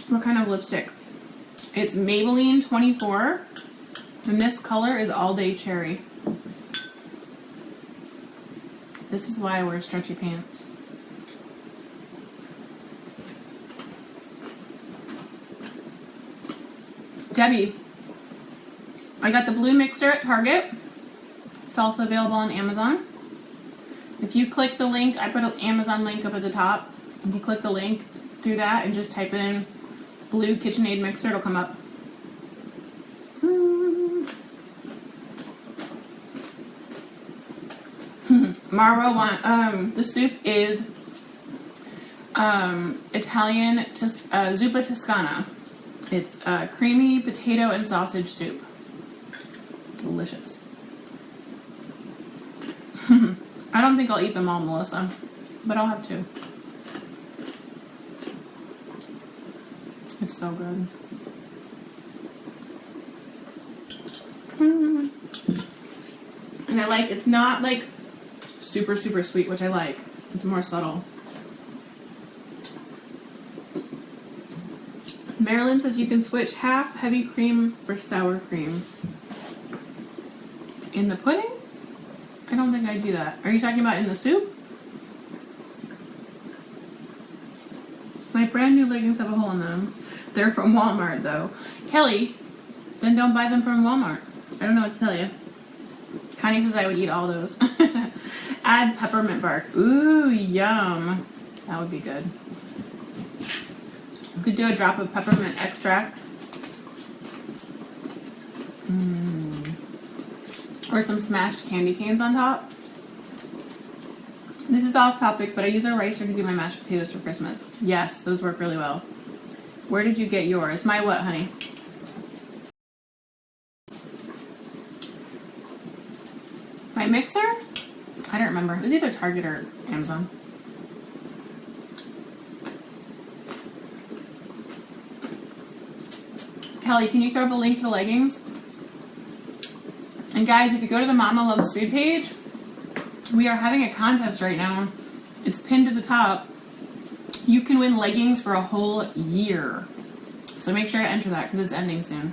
What kind of lipstick? It's Maybelline 24, and this color is All Day Cherry. This is why I wear stretchy pants. Debbie, I got the blue mixer at Target. It's also available on Amazon. If you click the link, I put an Amazon link up at the top. If you click the link through that and just type in blue KitchenAid mixer, it'll come up. Marwa the soup is Italian Zuppa Toscana. It's creamy potato and sausage soup. Delicious. I don't think I'll eat them all, Melissa, but I'll have 2. It's so good. And I like, it's not like super, super sweet, which I like. It's more subtle. Marilyn says you can switch half heavy cream for sour cream. In the pudding? I don't think I'd do that. Are you talking about in the soup? My brand new leggings have a hole in them. They're from Walmart, though. Kelly, then don't buy them from Walmart. I don't know what to tell you. Connie says I would eat all those. Add peppermint bark. Ooh, yum. That would be good. You could do a drop of peppermint extract. Or some smashed candy canes on top. This is off topic, but I use a ricer to do my mashed potatoes for Christmas. Yes, those work really well. Where did you get yours? My what, honey? remember. It was either Target or Amazon. Kelly, can you throw up a link to the leggings? And guys, if you go to the Mama Loves Food page, we are having a contest right now. It's pinned to the top. You can win leggings for a whole year. So make sure to enter that because it's ending soon.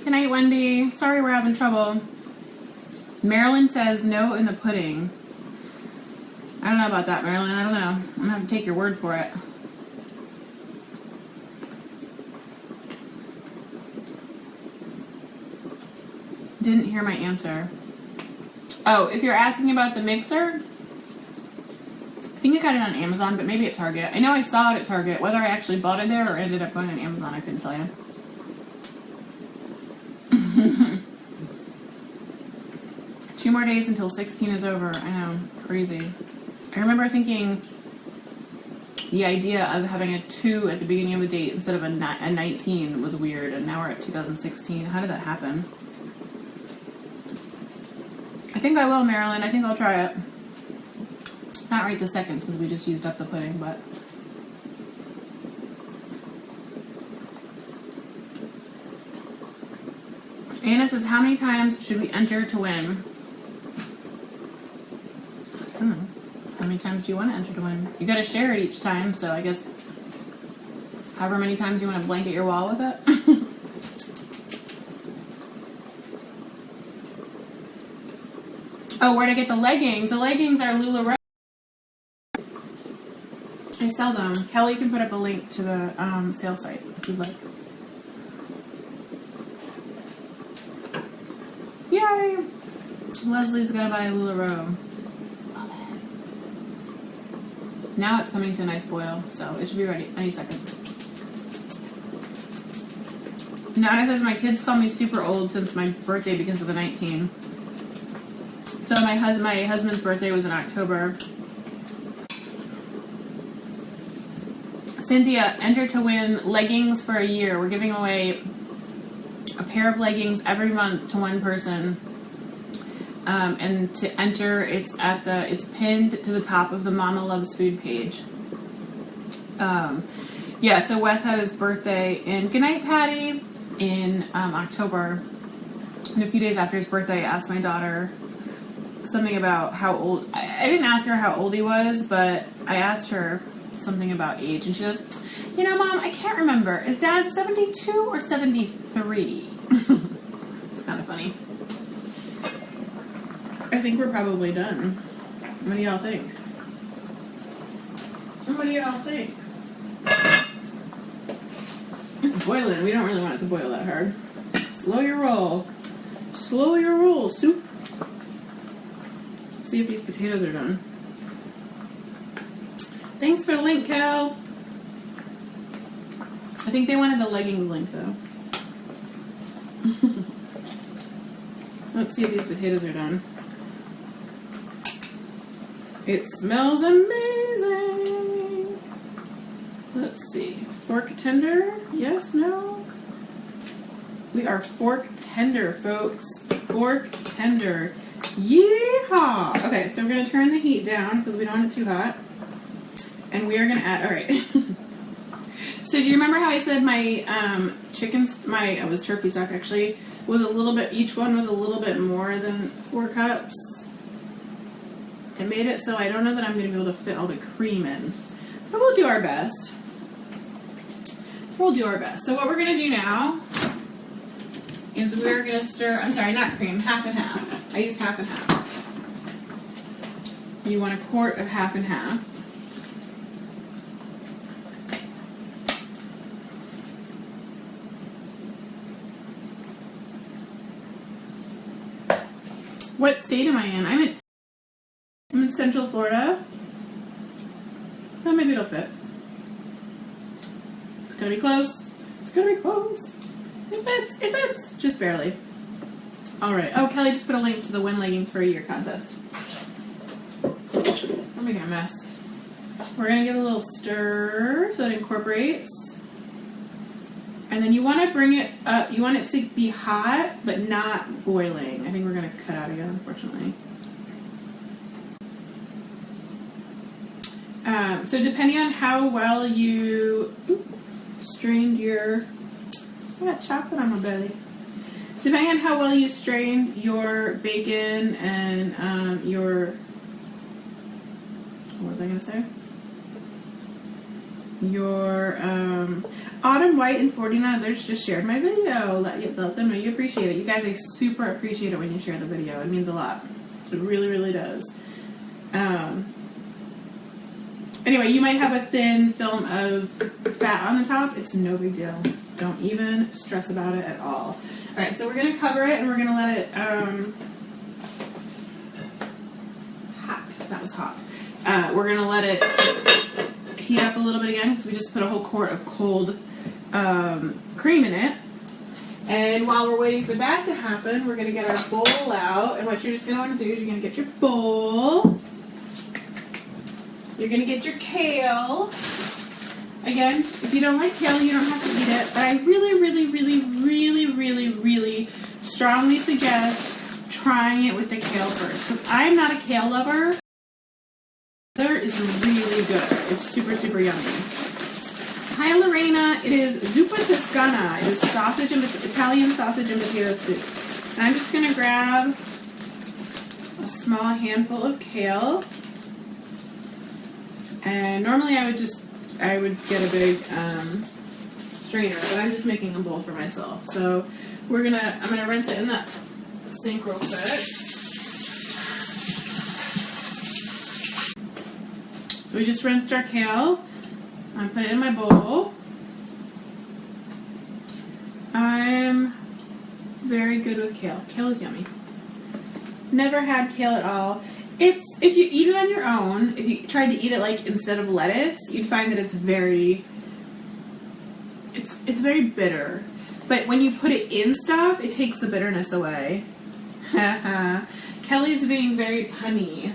Good night, Wendy. Sorry we're having trouble. Marilyn says no in the pudding. I don't know about that, Marilyn. I don't know. I'm going to have to take your word for it. Didn't hear my answer. Oh, if you're asking about the mixer, I think I got it on Amazon, but maybe at Target. I know I saw it at Target. Whether I actually bought it there or ended up going on Amazon, I couldn't tell you. 2 more days until 16 is over. I know, crazy. I remember thinking the idea of having a 2 at the beginning of the date instead of a 19 was weird, and now we're at 2016. How did that happen? I think I will, Marilyn. I think I'll try it. Not right this second since we just used up the pudding, but... Anna says, how many times should we enter to win? I don't know. How many times do you want to enter to win? You gotta share it each time, so I guess however many times you want to blanket your wall with it. Oh, where to get the leggings? The leggings are LuLaRoe. I sell them. Kelly can put up a link to the sale site if you'd like. Yay! Leslie's gonna buy a LuLaRoe. Love it. Now it's coming to a nice boil, so it should be ready any second. Now, says my kids call me super old since my birthday begins with a 19. So my husband's birthday was in October. Cynthia, enter to win leggings for a year. We're giving away a pair of leggings every month to one person. And to enter, it's pinned to the top of the Mama Loves Food page. Yeah, so Wes had his birthday in Goodnight Patty in October. And a few days after his birthday, I asked my daughter something about how old... I didn't ask her how old he was, but I asked her something about age. And she goes, you know, Mom, I can't remember. Is Dad 72 or 73? It's kind of funny. I think we're probably done. What do y'all think? What do y'all think? It's boiling. We don't really want it to boil that hard. Slow your roll. Slow your roll, soup. Let's see if these potatoes are done. Thanks for the link, Cal. I think they wanted the leggings link, though. Let's see if these potatoes are done. It smells amazing. Let's see. Fork tender? Yes, no? We are fork tender, folks. Fork tender. Yeehaw! Okay, so we're going to turn the heat down because we don't want it too hot. And we are going to add... Alright. So do you remember how I said my it was turkey stock actually, was a little bit, each one was a little bit more than 4 cups? I made it so I don't know that I'm going to be able to fit all the cream in. But we'll do our best. We'll do our best. So what we're going to do now is we're going to stir, I'm sorry, not cream, half and half. I used half and half. You want a quart of half and half. What state am I in? I'm in Central Florida. Well, maybe it'll fit. It's gonna be close. It's gonna be close. It fits. It fits. Just barely. All right. Oh, Kelly just put a link to the Win Leggings for a Year contest. I'm making a mess. We're gonna give it a little stir so it incorporates. And then you want to bring it up. You want it to be hot, but not boiling. I think we're going to cut out again, unfortunately. So depending on how well you strained your, I got chocolate on my belly. Depending on how well you strain your bacon and your, what was I going to say? Your Autumn White and 49 others just shared my video. Let them know you appreciate it. You guys, I super appreciate it when you share the video. It means a lot. It really, really does. Anyway, you might have a thin film of fat on the top. It's no big deal. Don't even stress about it at all. Alright, so we're going to cover it and we're going to let it hot. That was hot. We're going to let it just heat up a little bit again because we just put a whole quart of cold cream in it. And while we're waiting for that to happen, we're going to get our bowl out. And what you're just going to want to do is you're going to get your bowl. You're going to get your kale. Again, if you don't like kale, you don't have to eat it. But I really, really, really, really, really, really strongly suggest trying it with the kale first. Because I'm not a kale lover. It is really good. It's super, super yummy. Hi, Lorena. It is Zuppa Toscana. It is Italian sausage and potato soup. And I'm just going to grab a small handful of kale. And normally I would get a big strainer, but I'm just making a bowl for myself. So I'm gonna rinse it in that sink real quick. So we just rinsed our kale. I put it in my bowl. I'm very good with kale. Kale is yummy. Never had kale at all. If you eat it on your own, if you tried to eat it like instead of lettuce, you'd find that it's very bitter. But when you put it in stuff, it takes the bitterness away. Kelly's being very punny.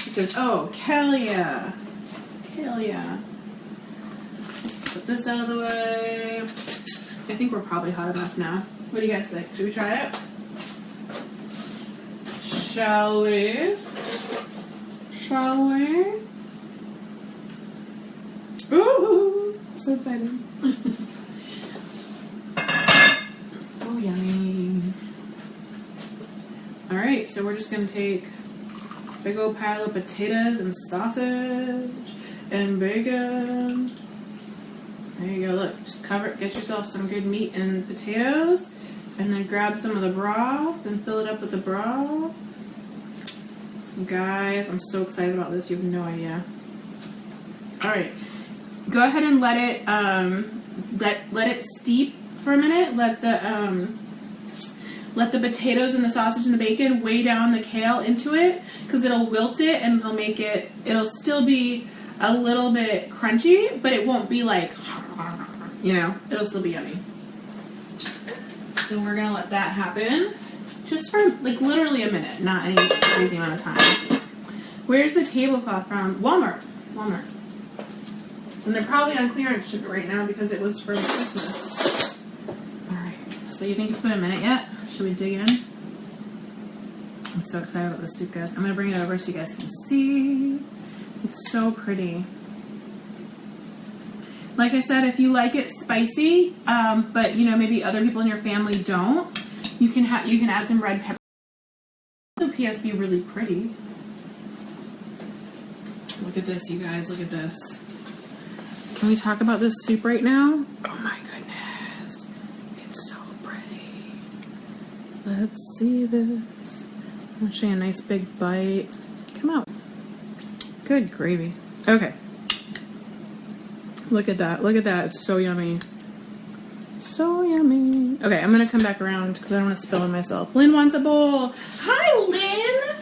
She says, "Oh, Kellia. Let's put this out of the way." I think we're probably hot enough now. What do you guys think? Should we try it? Shall we? Ooh, so excited. So yummy. Alright, so we're just going to take a big old pile of potatoes and sausage and bacon. There you go, look. Just cover it, get yourself some good meat and potatoes, and then grab some of the broth and fill it up with the broth. Guys, I'm so excited about this. You have no idea. All right, go ahead and let it let it steep for a minute. Let the potatoes and the sausage and the bacon weigh down the kale into it because it'll wilt it and it'll still be a little bit crunchy, but it won't be like, it'll still be yummy. So we're gonna let that happen. Just for, like, literally a minute, not any crazy amount of time. Where's the tablecloth from? Walmart. And they're probably on clearance right now because it was from Christmas. Alright, so you think it's been a minute yet? Should we dig in? I'm so excited about this soup, guys. I'm going to bring it over so you guys can see. It's so pretty. Like I said, if you like it spicy, but, maybe other people in your family don't, you can add some red pepper. The PS be really pretty. Look at this, you guys. Look at this. Can we talk about this soup right now? Oh my goodness, it's so pretty. Let's see this. I'll show you a nice big bite. Come out. Good gravy. Okay. Look at that. Look at that. It's so yummy. So yummy. Okay, I'm gonna come back around because I don't want to spill on myself. Lynn wants a bowl. Hi, Lynn!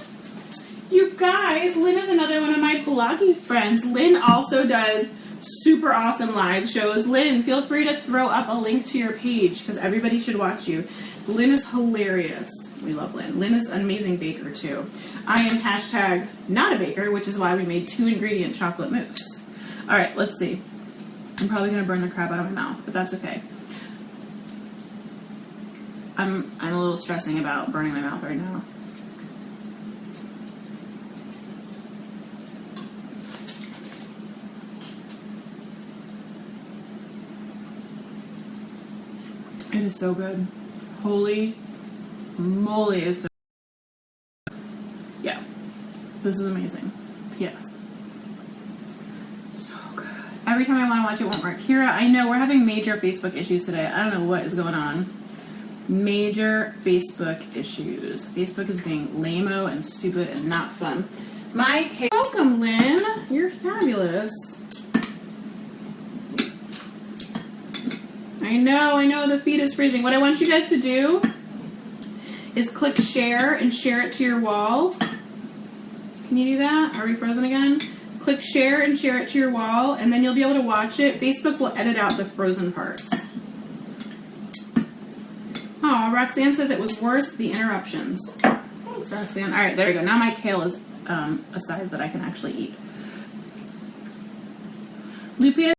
You guys, Lynn is another one of my bloggy friends. Lynn also does super awesome live shows. Lynn, feel free to throw up a link to your page because everybody should watch you. Lynn is hilarious. We love Lynn. Lynn is an amazing baker too. I am #not a baker, which is why we made 2-ingredient chocolate mousse. Alright, let's see. I'm probably gonna burn the crap out of my mouth, but that's okay. I'm a little stressing about burning my mouth right now. It is so good. Holy moly, it's so good. Yeah. This is amazing. Yes. So good. Every time I want to watch it, it won't work. Kira, I know we're having major Facebook issues today. I don't know what is going on. Major Facebook issues. Facebook is being lame-o and stupid and not fun. Welcome, Lynn. You're fabulous. I know, the feed is freezing. What I want you guys to do is click share and share it to your wall. Can you do that? Are we frozen again? Click share and share it to your wall, and then you'll be able to watch it. Facebook will edit out the frozen parts. Oh, Roxanne says it was worth the interruptions. Thanks, Roxanne. All right, there we go. Now my kale is a size that I can actually eat. Lupita,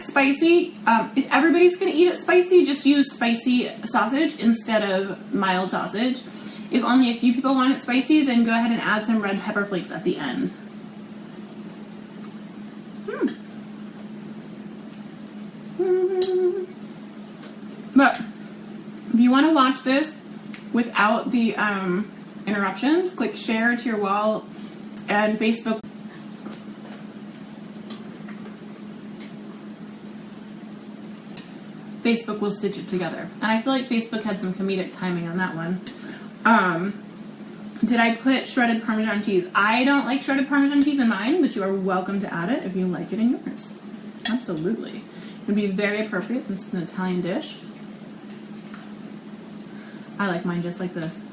spicy. If everybody's going to eat it spicy, just use spicy sausage instead of mild sausage. If only a few people want it spicy, then go ahead and add some red pepper flakes at the end. But if you want to watch this without the interruptions, click share to your wall, and Facebook will stitch it together. And I feel like Facebook had some comedic timing on that one. Did I put shredded Parmesan cheese? I don't like shredded Parmesan cheese in mine, but you are welcome to add it if you like it in yours. Absolutely. It would be very appropriate since it's an Italian dish. I like mine just like this.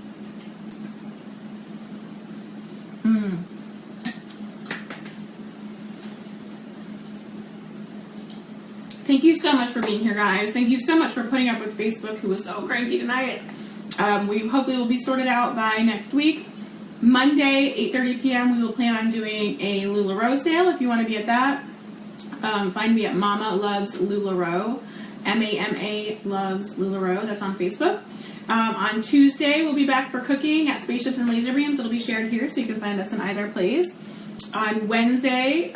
Thank you so much for being here, guys. Thank you so much for putting up with Facebook, who was so cranky tonight. We hopefully will be sorted out by next week. Monday, 8:30 p.m., we will plan on doing a LuLaRoe sale. If you want to be at that, find me at Mama Loves LuLaRoe. MAMA Loves LuLaRoe. That's on Facebook. On Tuesday, we'll be back for cooking at Spaceships and Laser Beams. It'll be shared here, so you can find us in either place. On Wednesday,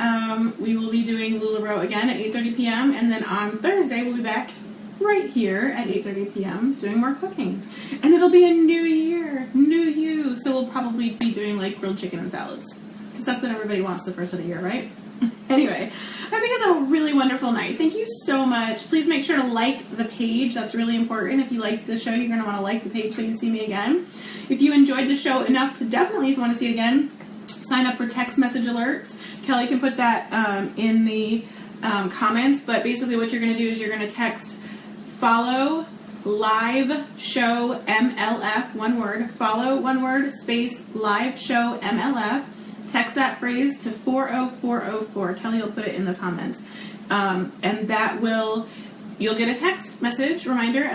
we will be doing LuLaRoe again at 8:30 p.m. And then on Thursday, we'll be back right here at 8:30 p.m. doing more cooking. And it'll be a new year, new you. So we'll probably be doing like grilled chicken and salads, because that's what everybody wants the first of the year, right? Anyway, I hope you guys have a really wonderful night. Thank you so much. Please make sure to like the page. That's really important. If you like the show, you're going to want to like the page so you see me again. If you enjoyed the show enough to definitely want to see it again, sign up for text message alerts. Kelly can put that in the comments. But basically what you're going to do is you're going to text follow live show MLF, one word, follow, one word, space live show MLF. Text that phrase to 40404. Kelly will put it in the comments. And that will, you'll get a text message reminder